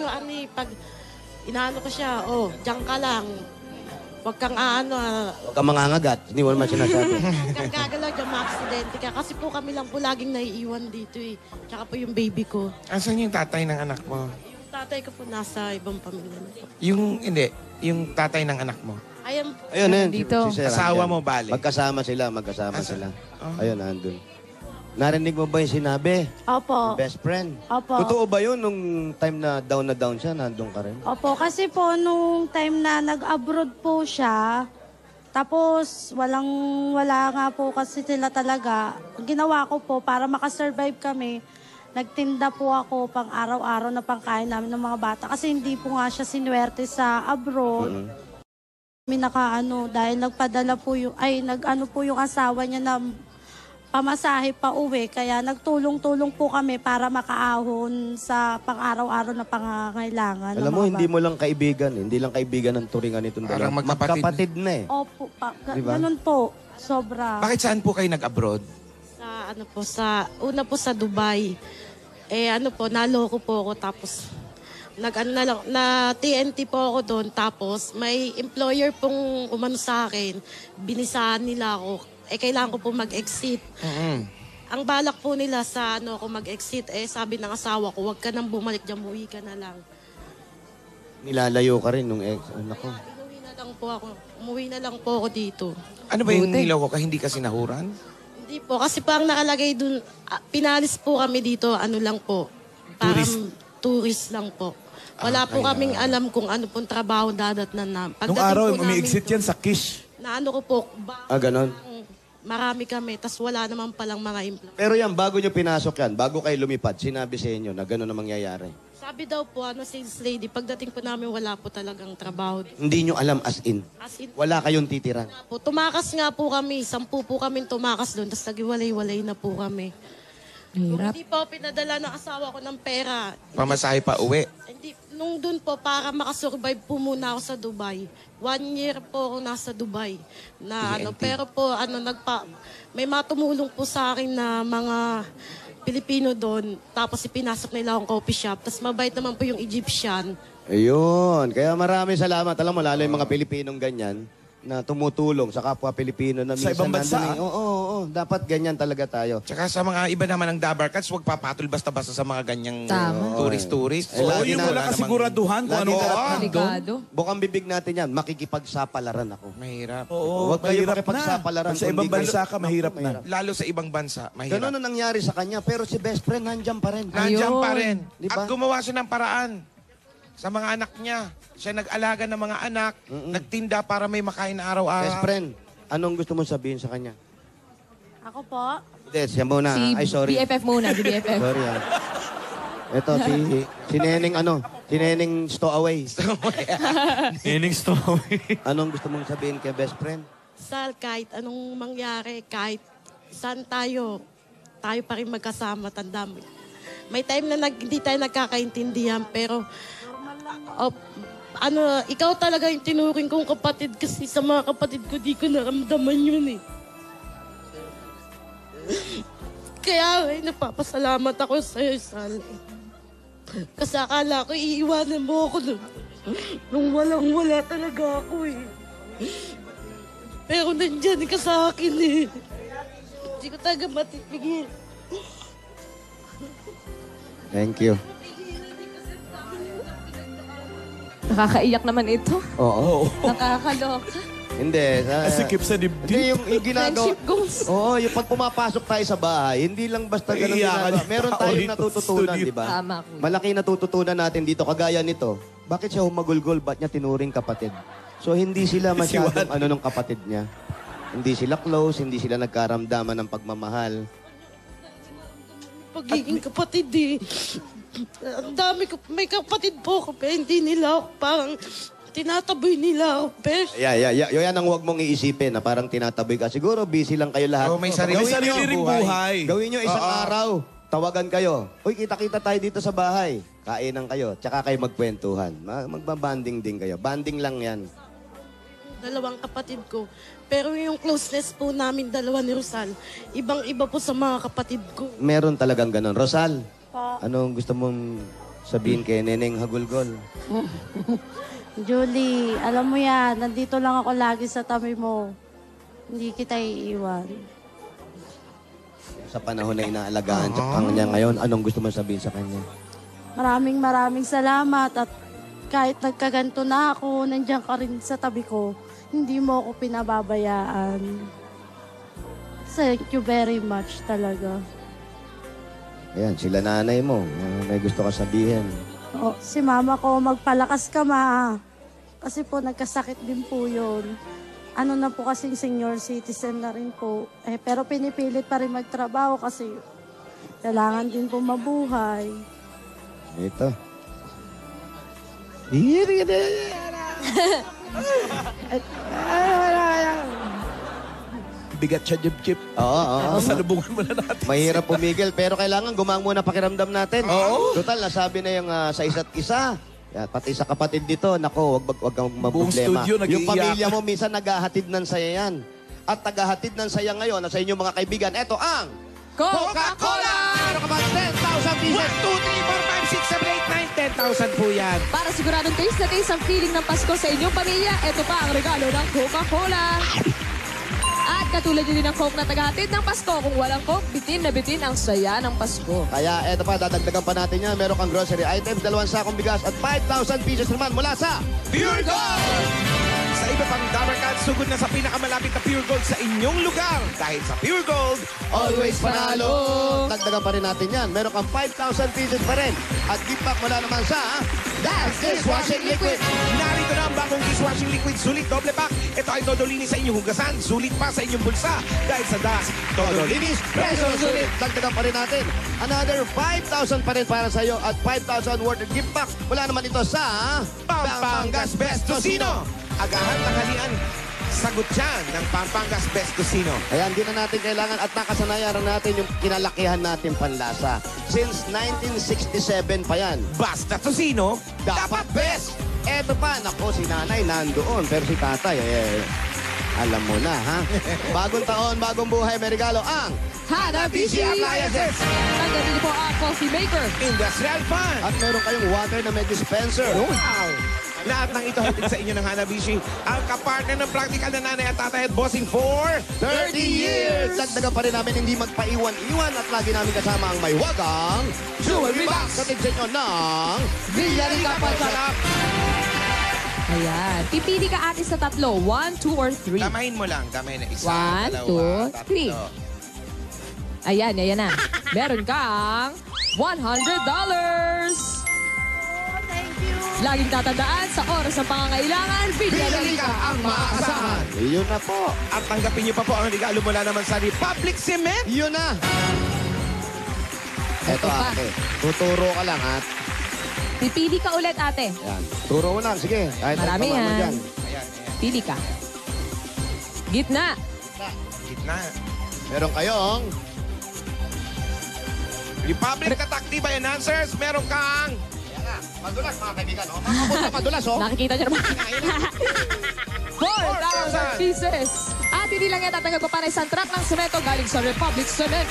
pag inaano ko siya, diyan ka lang. Huwag kang Huwag kang mangangagat, hindi mo naman sinasabi. huwag kang gagalaw dyan, ma-aksidente ka. Kasi po kami lang po laging naiiwan dito eh. Tsaka po yung baby ko. Asan yung tatay ng anak mo? Yung tatay ko po nasa ibang pamilya na po. Yung tatay ng anak mo. Ayun, Dito. si Sir Asawa andyan. mo, bale? Magkasama sila. Ayun, nandun. Narinig mo ba yung sinabi? Opo. Best friend. Opo. Totoo ba yun nung time na down siya, nandun ka rin? Opo, kasi po nung time na nag-abroad po siya, tapos wala nga po kasi sila talaga. Ang ginawa ko po para makasurvive kami, nagtinda po ako pang araw-araw na pangkain namin ng mga bata. Kasi hindi po nga siya sinuwerte sa abroad. Dahil nagpadala po yung asawa niya na pamasahe pa uwi. Kaya nagtulong-tulong po kami para makaahon sa pang-araw-araw na pangangailangan. Alam mo, hindi mo lang kaibigan. Hindi lang kaibigan ng turingan itong Parang dalawa. magkapatid. Magkapatid na eh. Opo, Diba? ganun po. Sobra. Bakit saan po kayo nag-abroad? Una po sa Dubai. Naloko po ako tapos na TNT po ako doon. Tapos may employer pong umano sa akin. Binisahan nila ako. Kailangan ko po mag-exit. Ang balak po nila sa ako mag-exit, sabi ng asawa ko, huwag ka nang bumalik dyan, muwi ka na lang. Nilalayo ka rin nung ex. Nako. Umuwi na lang po ako dito. Ano ba yung niloko ka? Hindi kasi nahuran? Hindi po, kasi pang nakalagay dun, pinalis po kami dito, lang po. Tourist lang po. Wala po kaming alam kung ano pong trabaho dadatnan na. Nung araw, umi-exit yan sa Kish. Ko po, Ganon. marami kami, tas wala naman palang mga employee. Pero yan, bago nyo pinasok yan, bago kayo lumipad, sinabi sa inyo na gano'n na mangyayari. Sabi daw po, sales lady, pagdating po namin wala po talagang trabaho. Hindi nyo alam as in. Wala kayong titira. Tumakas nga po kami, 10 po kami tumakas doon, tas nagiwalay-walay na po kami. Hirap. Hindi po pinadala ng asawa ko ng pera. Pamasahe pa uwi. Nung doon po, para makasurvive po muna ako sa Dubai. 1 year po ako nasa Dubai. Pero po, may matumulong po sa akin na mga Pilipino doon. Tapos ipinasok nila akong coffee shop. Tapos mabait naman po yung Egyptian. Ayun. Kaya maraming salamat. Alam mo, lalo yung mga Pilipinong ganyan na tumutulong sa kapwa Pilipino na Sa ibang bansa, Oo, dapat ganyan talaga tayo. Tsaka sa mga iba naman ng Dabar Cats, huwag papatol basta-basta sa mga ganyang tourist-tourist. Oo, lagi yung na- wala kasiguraduhan kung anong dapat doon. Delikado. Bukang bibig natin yan, makikipagsapalaran ako. Mahirap. Oo, Huwag kayo mahirap makipagsapalaran. na. Sa ibang Kundi kayo- bansa ka, mahirap na. Lalo sa ibang bansa, mahirap. Ganun ang nangyari sa kanya, pero si best friend nandiyan pa rin. Nandiyan Ayun. pa rin. Di ba? At gumawa siya ng paraan sa mga anak niya. Siya nag-alaga ng mga anak, nagtinda para may makain na araw-araw. Best friend, anong gusto mong sabihin sa kanya? Ako po, Hindi, siya muna. Ay, sorry. BFF muna, si BFF. Sorry Ito, si Neneng si Neneng Stowaway. Innings to. Anong gusto mong sabihin kay best friend? Sal, kahit anong mangyari, kahit saan tayo pa rin magkasama, tanda mo. May time na hindi tayo nagkakaintindihan, pero ikaw talaga yung tinuring kong kapatid kasi sa mga kapatid ko, di ko naramdaman yun eh. Kaya napapasalamat ako sa'yo, Sal. Kasi akala ko iiwanan mo ako nun. Nung walang-wala talaga ako eh. Pero nandyan ka sa akin eh. Hindi ko talaga matipigil. Thank you. Nakakaiyak naman ito. Oo. Nakakaloka. Hindi. Sikip sa dibdib. Hindi, yung ginagawa. Friendship goals. Oo, yung pag pumapasok tayo sa bahay, hindi lang basta ganun ginagawa. Meron tayong natututunan, di ba? Tama, kuya. Malaki natututunan natin dito, kagaya nito. Bakit siya humagulgol? Ba't niya tinuring kapatid? So, hindi sila masyadong ng kapatid niya. Hindi sila close, hindi sila nagkaramdaman ng pagmamahal. Pagiging kapatid eh. Ang dami ko, may kapatid po ako, pero hindi nila ako parang tinataboy nila ako. Pero Yan ang huwag mong iisipin na parang tinataboy ka. Siguro busy lang kayo lahat. May sarili ring buhay. Gawin nyo isang araw. Tawagan kayo. Uy, kita-kita tayo dito sa bahay. Kainan kayo. Tsaka kayo magkwentuhan. Magbabanding din kayo. Banding lang yan. dalawang kapatid ko. Pero yung closeness po namin dalawa ni Rosal, ibang-iba po sa mga kapatid ko. Meron talagang ganon. Rosal, Pa. anong gusto mong sabihin kay Neneng Hagulgol? Julie, alam mo yan, nandito lang ako lagi sa tabi mo. Hindi kita iiwan. Sa panahon na inaalagaan sa kanya ngayon, anong gusto mong sabihin sa kanya? Maraming salamat at kahit nagkaganto na ako, nandiyan ka rin sa tabi ko. Hindi mo ako pinababayaan. Thank you very much talaga. Ayan, sila nanay mo. May gusto ka sabihin. Oh, si mama ko, magpalakas ka ma. Kasi po nagkasakit din po yun. Ano na po kasing senior citizen na rin po. Pero pinipilit pa rin magtrabaho kasi kailangan din po mabuhay. Ito. Bigat siya, jip-jip. Oo. Salubungan mo na natin. Mahirap pumigil, pero kailangan gumang muna pakiramdam natin. Oo. Total, nasabi na yung sa isa't isa. Yan, pati sa kapatid dito, nako, wag kang Buong problema. studio, Yung nag-iiyak. pamilya mo, minsan naghahatid ng saya yan. At tagahatid ng saya ngayon, sa inyong mga kaibigan, eto ang Coca-Cola! Ano ka ba? 10,000 1, 2, 3, pieces! 4, 5, 6, 7, 8, 9, 10,000 po yan. Para siguradong taste na taste ang feeling ng Pasko sa inyong pamilya, ito pa ang regalo ng Coca-Cola. At katulad nyo din ng Coke na tagahatid ng Pasko. Kung walang Coke, bitin na bitin ang saya ng Pasko. Kaya eto pa, dadagdagan pa natin yan. Meron kang grocery items, 2 sakong bigas at 5,000 pieces naman mula sa Pure Gold! Sa iba pang Dabber Cats, sugod na sa pinakamalapit na Pure Gold sa inyong lugar. Dahil sa Pure Gold, Always panalo! Dagdagan pa rin natin yan. Meron kang 5,000 pieces pa rin. At gift pack mula naman sa That's Dishwashing Liquid. narito na ang bagong dishwashing liquid, sulit doble pack. Ito ay todo linis sa inyong hugasan, sulit pa sa inyong bulsa. Dahil sa Das, todo linis, Preso sulit. Dagdagan pa rin natin. Another 5,000 pa rin para sa iyo at 5,000 worth of gift pack. Wala naman ito sa Pampangas Best Tocino. Agahan tanghalian, sagot yan ng Pampangas Best Tocino. Kaya hindi na natin kailangan at nakasanayan natin yung kinalakihan natin panlasa. Since 1967 pa yan. Basta Tocino, dapat best! Eto pa, nako, si nanay nandoon. Pero si tatay, alam mo na, ha? Bagong taon, bagong buhay, may regalo ang Hanabishi Appliances! Tanggapin niyo po ang coffee maker. Industrial Fun! at meron kayong water na may dispenser. Wow! Lahat ng ito hatid sa inyo ng Hanabishi. Ang kapartner ng practical na nanay at tatay at bossing for 30 years! Dagdagan pa rin namin hindi magpaiwan-iwan at lagi namin kasama ang may wagang Jewelry Box! Katid sa inyo ng Villarica Pansarap! Ayan. Pipili ka ate sa tatlo. 1, 2, or 3. Damahin mo lang. Damahin na isa, 1, dalawa, 2, 3. tatlo. Ayan na. Meron kang $100. Thank you. Laging tatandaan sa oras ng pangangailangan, Villarica ang maaasahan. Yun na po. At tanggapin niyo pa po ang regalo mula naman sa Republic Cement. Yun na. Eto pa. ate, tuturo ka lang ha. Pipili ka ulit ate. Yan. Turo mo lang, sige. Kahit Marami ano pa man yan. dyan. Ayan. Pili ka. Gitna. Gitna. Meron kayong Republic at Tibay Enhancers, meron kang... Madulas, mga kaibigan. Oh. Madulas, oh. Nakikita niyo naman. 4,000 pieces. At hindi lang yan tatanggap ko pa na isang truck ng semento galing sa Republic Cement.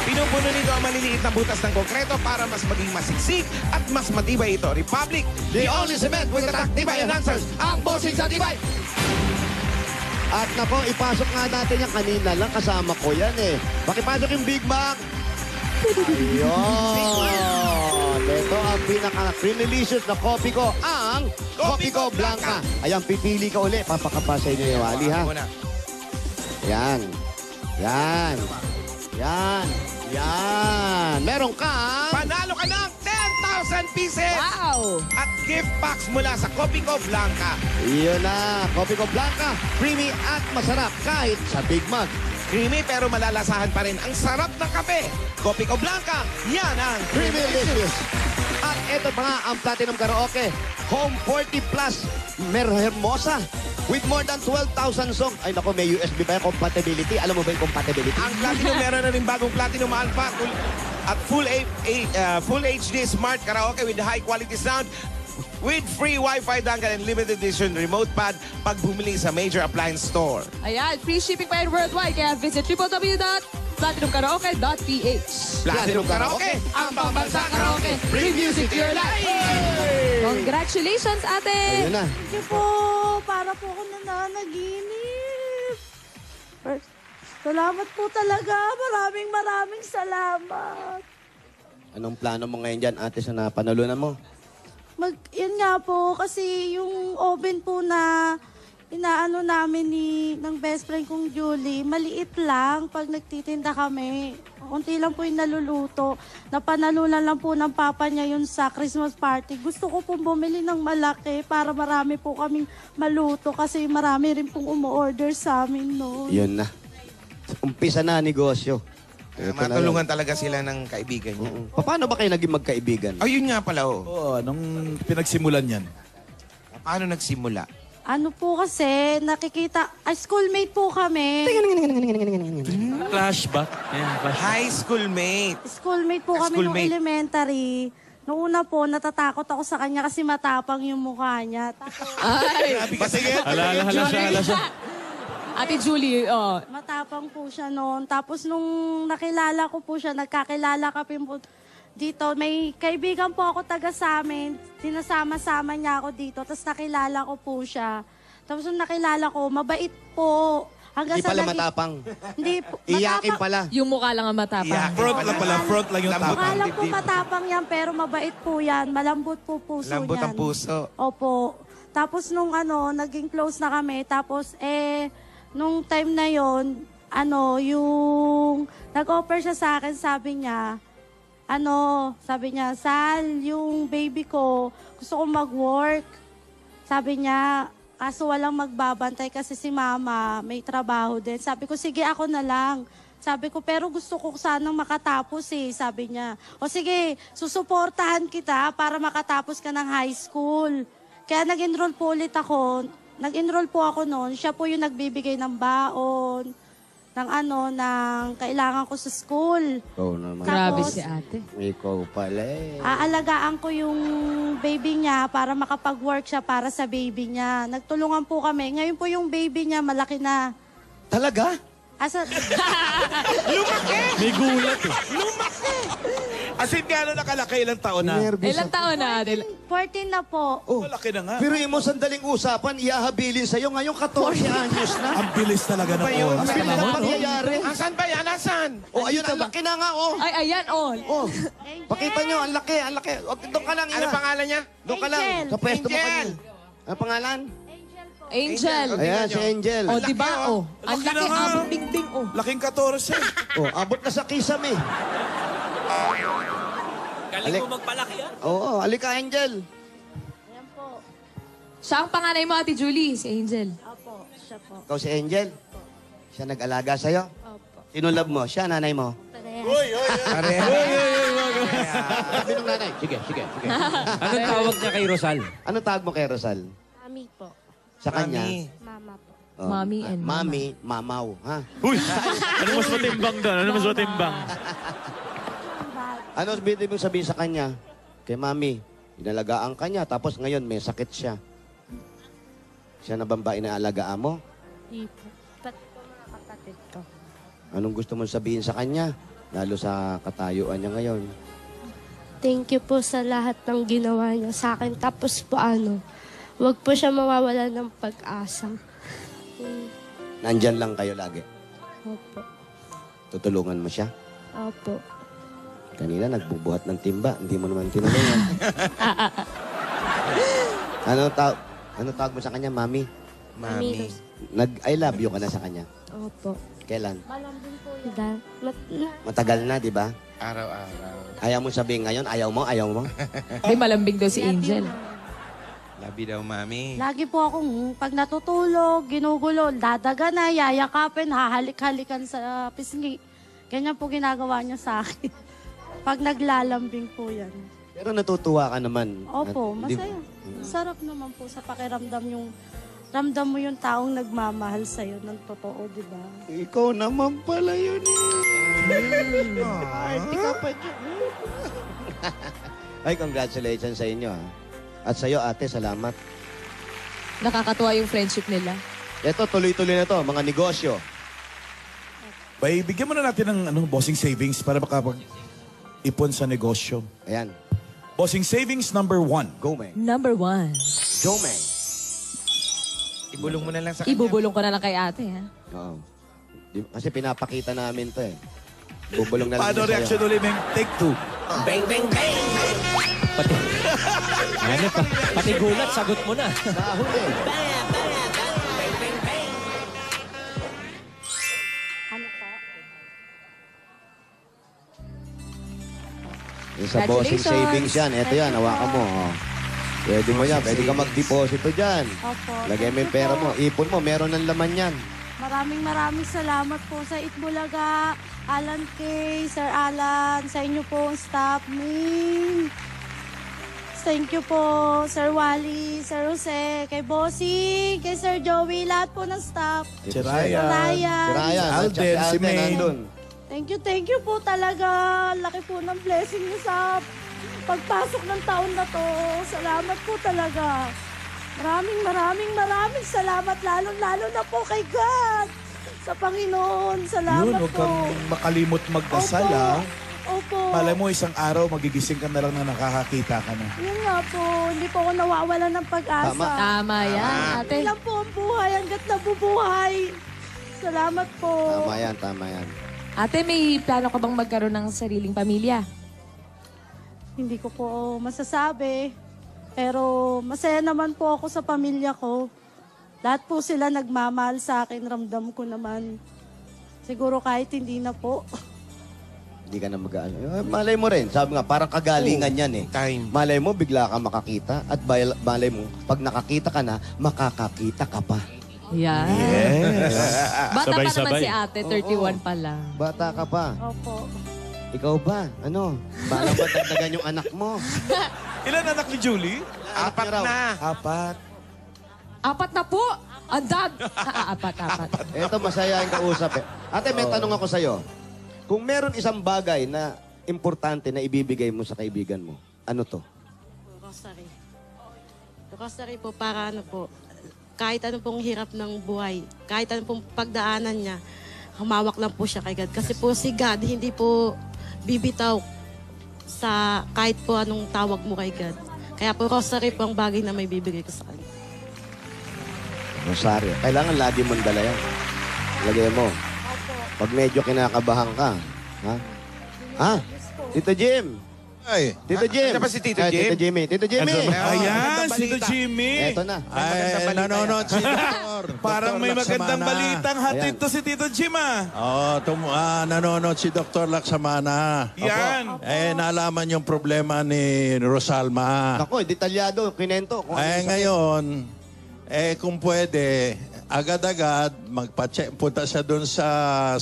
Pinupuno nito ang maliliit na butas ng konkreto para mas maging masiksik at mas matibay ito. Republic, the only cement with Tibay Enhancers. Ang bossing sa tibay. At nako, ipasok nga natin yan. Kanina lang, kasama ko yan eh. Pakipasok yung Big Mac. Ayun. Ito ang pinaka-creamylicious na kopi ko, ang Kopi Ko Blanca. Ayan, pipili ka uli. Papakapasay niyo yung wali, ha? Yan. Yan. Yan. Yan. Meron ka. Panalo ka ng 10,000 pieces. Wow! At gift packs mula sa Kopi Ko Blanca. Iyon na. Kopi Ko Blanca. Creamy at masarap kahit sa Big Mac. Creamy pero malalasahan pa rin ang sarap ng kape. Kopi Ko Blanca, yan ang Creamylicious. At ito pa nga ang Platinum Karaoke. Home 40 Plus Hermosa. With more than 12,000 songs. Ay nako, may USB pa yung compatibility. Alam mo ba yung compatibility? Ang Platinum meron na rin bagong Platinum Alpha at full HD Smart Karaoke with high quality sound with free Wi-Fi dongle and limited edition remote pad pag bumili sa major appliance store. Ayan, free shipping pa yan worldwide. Kaya visit www.platinumkaraoke.ph. Platinum Karaoke, ang pambansa karaoke. Bring music to your life! Congratulations, ate! Ayun na. Thank you po. Para po ako nananaginip. First, salamat po talaga. Maraming salamat. Anong plano mo ngayon dyan, ate, sa napanalunan mo? Yun nga po, kasi yung oven po na inaano namin ng best friend kong Julie, maliit lang pag nagtitinda kami. Unti lang po yung naluluto. Napanalunan lang po ng papa niya yun sa Christmas party. Gusto ko pong bumili ng malaki para marami po kaming maluto kasi marami rin pong umu-order sa amin noon. Yun na. Umpisa na negosyo. Ito na Matulungan yun. talaga sila ng kaibigan niya. Paano ba kayo naging magkaibigan? Ayun nga pala, oh. Oo, anong pinagsimulan yan? Paano nagsimula? Ano po kasi, schoolmate po kami. Flashback. Ayan, flashback. High school mate. Schoolmate po kami nung Schoolmate. elementary. Noong una po, natatakot ako sa kanya kasi matapang yung mukha niya. Tapos, Ay! Sige. Hala siya. Ate Julie, oh. matapang po siya noon. Tapos nung nakilala ko po siya, nagkakilala kami po dito. May kaibigan po ako taga sa amin. Sinasama-sama niya ako dito. Tapos nakilala ko po siya. Tapos nung nakilala ko, mabait po. Hanggang Hindi sa pala naging- matapang. Hindi po. Iyakin pala. Yung mukha lang ang matapang. Yeah. Front lang pala, front lang yung Lambot. tapang. Akala po matapang yan, pero mabait po yan. Malambot po puso Lambot niyan. ang puso. Opo. Tapos nung naging close na kami. Tapos nung time na yon, yung nag-offer siya sa akin, sabi niya, Sal, yung baby ko, gusto kong mag-work. Sabi niya, kaso walang magbabantay kasi si mama may trabaho din. Sabi ko, sige, ako na lang. Sabi ko, pero gusto ko sanang makatapos sabi niya. O sige, susuportahan kita para makatapos ka ng high school. Kaya nag-enroll po ulit ako. Nag-enroll po ako noon. Siya po yung nagbibigay ng baon, ng kailangan ko sa school. Oo naman. Grabe Tapos, si ate. Ikaw pala eh. aalagaan ko yung baby niya para makapag-work siya para sa baby niya. Nagtulungan po kami. Ngayon po yung baby niya malaki na. Talaga? May gulat eh. As in, gano'n nakalaki, ilang taon na? Nervous Ilang ako. taon na ate? 14 na po. Oh, Malaki na nga. pero mo sandaling usapan, iahabilin sa'yo. Ngayon 14 anyos na. Ang bilis talaga ng yun? oras. Ang bilis na pangyayari. Asan ba yan? Asan? Oh, ayun, ang laki na nga, oh. Ay, ayan, oh. Oh, pakita nyo, ang laki, ang laki. Doon ka lang, Ano ina. pangalan niya? Doon ka lang. Angel. Sa pwesto mo Angel. kanyan. Ano pangalan? Angel. Ayan, si Angel. Oh, di ba? Oh. Ang Laki laki, na nga. abot dingding, oh. Laking 14. Oh, abot na sa kisame. Galing mo magpalaki, ah. Oo, alika, Angel. Ayan po. Siya ang panganay mo, ate Julie, si Angel. Opo, siya po. Ikaw si Angel. Siya nag-alaga sa'yo. Opo. Sino love mo? Siya, nanay mo. Sabi ng nanay. Sige. Anong tawag niya kay Rosal? Ano tawag mo kay Rosal? Mami po. Sa kanya? Mami. Mama po. Mommy and mama. Mami, mamaw. Ha? Uy! Ano mas matimbang doon? Ano mas matimbang? Ano ibig mong sabihin sa kanya? Kay mami, inalagaan ka niya, tapos ngayon may sakit siya. Siya na ba inaalagaan mo? Hindi po. Ba't po mga kapatid ko? Anong gusto mong sabihin sa kanya? Lalo sa katayuan niya ngayon. Thank you po sa lahat ng ginawa niya sa akin. Tapos po wag po siya mawawala ng pag-asa. Nandyan lang kayo lagi. Opo. Tutulungan mo siya. Opo. Kanina nagbubuhat ng timba, hindi mo naman tinulungan. ano tawag mo sa kanya, mami? Mami. I love you ka na sa kanya. Opo. Kailan? Malambing po yan. Matagal na, di ba? Araw-araw. Ayaw mo sabihin ngayon, ayaw mo? Ay, malambing daw si Angel. Labi daw, mami. Lagi po akong pag natutulog, ginugulo, dadaga na, yayakapin, hahalik-halikan sa pisngi. Ganyan po ginagawa niya sa akin. Pag naglalambing po yan. Pero natutuwa ka naman. Opo, Di- masaya. Sarap naman po sa pakiramdam yung ramdam mo yung taong nagmamahal sa'yo ng totoo, di ba? Ikaw naman pala yun eh. Ay, di ka pa dyan. Ay, congratulations sa inyo. Ha? At sa'yo, ate, salamat. Nakakatuwa yung friendship nila. Ito, tuloy-tuloy na to, mga negosyo. Bay, bigyan mo na natin ng bossing savings para makapag-ipon sa negosyo. Ayan. Bossing savings number 1. Go, man. Number 1. Go, man. Ibulong mo na lang sa kanya. Ibubulong ko na lang kay ate, ha? Oo. Kasi pinapakita namin to eh. Bubulong na lang Paano niya sa'yo. reaction ulit, Meng? Take 2. Pati gulat, sagot mo na. Nahuli. Ano po? Yung sa bossing Congratulations. savings yan. Ito yan, hawakan mo. Oh. Pwede mo yan. Pwede ka mag-deposito dyan. Opo. Lagay mo yung pera mo. Ipon mo. Meron ng laman yan. Maraming salamat po sa Itbulaga, Alan K, Sir Alan, sa inyo po staff, Ming. Thank you po, Sir Wally, Sir Jose, kay Bossing, kay Sir Joey, lahat po ng staff. Si Ryan. Ryan. Si Ryan. Alden, si May. nandun. Thank you po talaga. Laki po ng blessing niyo sa pagpasok ng taon na to. Salamat po talaga. Maraming salamat. Lalo na po kay God. Sa Panginoon. Salamat Yun, huwag po. kang makalimot magdasal, Opo. ha? Opo. Malay mo, isang araw, magigising ka na lang na nakakakita ka na. Yun nga po. Hindi po ako nawawala ng pag-asa. Tama. Tama yan, ate. Ilan po ang buhay hanggat nabubuhay. Salamat po. Tama yan. Ate, may plano ka bang magkaroon ng sariling pamilya? Hindi ko po masasabi. Pero masaya naman po ako sa pamilya ko. Lahat po sila nagmamahal sa akin. Ramdam ko naman. Siguro kahit hindi na po. Hindi ka na mag-ano. Malay mo rin. Sabi nga, parang kagalingan yan eh. Time. Malay mo, bigla ka makakita. At malay mo, pag nakakita ka na, makakakita ka pa. Yan. Yes. Bata pa naman Sabay-sabay. si ate, 31 pa lang. Bata ka pa. Opo. Ikaw ba? Ano? Bala ba dagdagan yung anak mo? Ilan anak ni Julie? Apat raw. na. 4. 4 na po! Ang dad! Apat. Ito, masaya yung kausap eh. Ate, may tanong ako sa'yo. Kung meron isang bagay na importante na ibibigay mo sa kaibigan mo, ano to? Rosary. Rosary po para kahit ano pong hirap ng buhay, kahit ano pong pagdaanan niya, humawak lang po siya kay God. Kasi po si God, hindi po bibitaw sa kahit po anong tawag mo kay God. Kaya po rosary po ang bagay na may bibigay ko sa kanya. Rosario. Kailangan lagi mong dala yan. Lagay mo. Pag medyo kinakabahan ka. Ha? Ha? Tito Jim. Ay. Tito Jim. Ano ba si Tito Ay, Jim? Tito Jimmy. Tito Jimmy. Ayan, magandang si balita. Jimmy. Eto na. Ay, nanonood si Dr. Parang may magandang balitang hatid Ayan. to si Tito Jim, ah. Nanonood si Dr. Laksamana. Yan. Nalaman yung problema ni Rosalma. Ako, detalyado. Kinento. Kung ano Ngayon, kung pwede, agad-agad, punta siya doon sa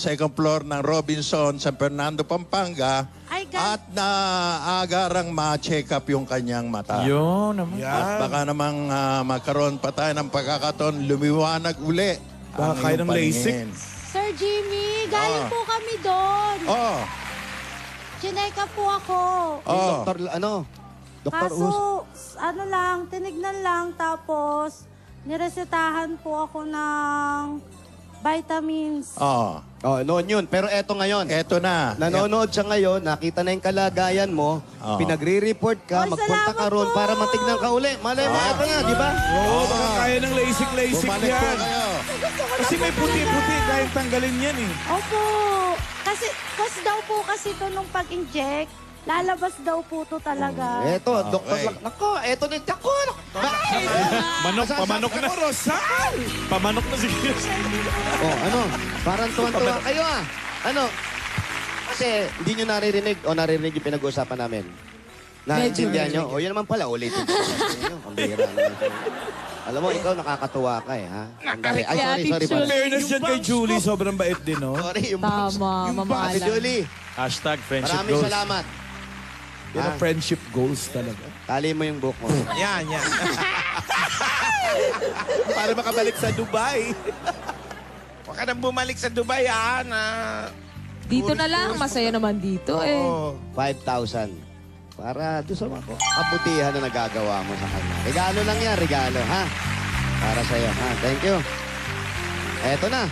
second floor ng Robinson, San Fernando, Pampanga, Ay, God. at naagarang ma-check up yung kanyang mata. Yun naman. At baka namang magkaroon pa tayo ng pagkakataon, lumiwanag uli Baka ang kaya iyong ng LASIK. paningin. Sir Jimmy, galing po kami doon. Oh, Chineka po ako. oh. Doktor, Doktor Kaso, Us. ano lang, tinignan lang, tapos niresetahan po ako ng vitamins. Oh. Oh, noon yun. Pero eto ngayon. Eto na. Nanonood siya ngayon, nakita na yung kalagayan mo, Oo. pinagre-report ka, Ay, magpunta ka salamat ron po. para matignan ka uli. Malay mo, eto na, di ba? Oo, baka kaya ng LASIK Bumalik po yan. kayo. Gusto ko Kasi na may po puti-puti, talaga. kaya tanggalin yan eh. Opo. Kasi, daw po kasi to nung pag-inject, lalabas daw po to talaga. Eto, Okay. Doktor Nako, eto na, Nako. Manok, pamanok na. Ako, Rosal! Pamanok na siguro. Oh, ano? Parang tuwan-tuwa kayo ah. Ano? Kasi hindi nyo naririnig o naririnig yung pinag-uusapan namin. Naintindihan nyo? O yun naman pala, ulitin ko. Ang bihira naman. Alam mo, ikaw nakakatuwa ka eh, ha? Ay, sorry, Attitude. pala. Fairness yan kay Julie, sobrang bait din, no? Sorry, yung Tama, Ate mamahalan. Julie, Hashtag friendship maraming goals. salamat. Yan ang friendship goals talaga. Tali mo yung buhok mo. Yan. Para makabalik sa Dubai. Huwag ka nang bumalik sa Dubai, ha? Na... Dito na lang, masaya naman dito eh. Oo. 5,000. Para doon sa mga kabutihan na nagagawa mo sa kanya. Regalo lang yan, regalo, ha? Para sa'yo, ha? Thank you. Eto na.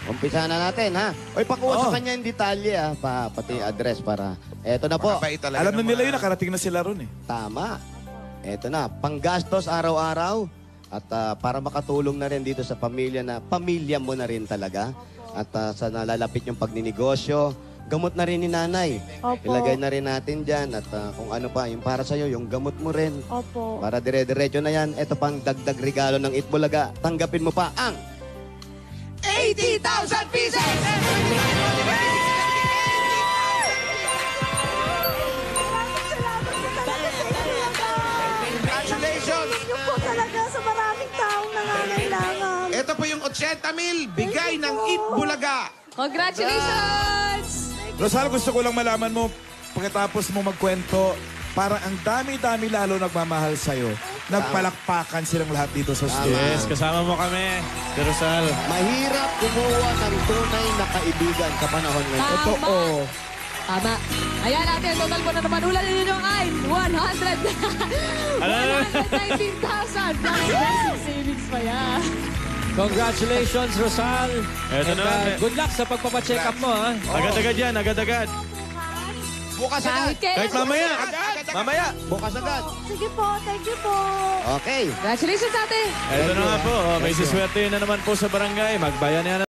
Umpisa na natin, ha? Oy, pakuha sa kanya yung detalye, ha? Pati yung address para... Eto na po. Mabait talaga Alam na ng nila mga- yun, nakarating na sila ron eh. Tama. Eto na. Panggastos araw-araw. At para makatulong na rin dito sa pamilya na pamilya mo na rin talaga. At sa nalalapit yung pagninegosyo, gamot na rin ni nanay. Opo. Ilagay na rin natin dyan. At kung ano pa, yung para sa'yo, yung gamot mo rin. Opo. Para dire-diretso na yan. Ito pang dagdag regalo ng Itbulaga. Tanggapin mo pa ang 80,000 pieces! Congratulations! Thank you po talaga sa maraming taong nangangailangan. Ito po yung 80,000 bigay ng Itbulaga. Congratulations! Rosal, gusto ko lang malaman mo, pagkatapos mo magkwento, parang ang dami-dami lalo nagmamahal sa'yo. Nagpalakpakan silang lahat dito sa studio. Yes, kasama mo kami. Si Rosal. mahirap kumuha ng tunay na kaibigan sa panahon ngayon. Totoo. Tama. Ayan natin, total po na naman ulan ninyo ay 119,000 plus basic savings pa yan. Congratulations, Rosal. Eto And, na. good luck sa pagpapacheck up mo, ha? Agad-agad yan, agad-agad. Bukas agad. Kahit mamaya. Mamaya. Bukas agad. Sige po, thank you po. Okay. Congratulations ate. Eto na nga po. May siswerte na naman po sa barangay. Magbayan yan.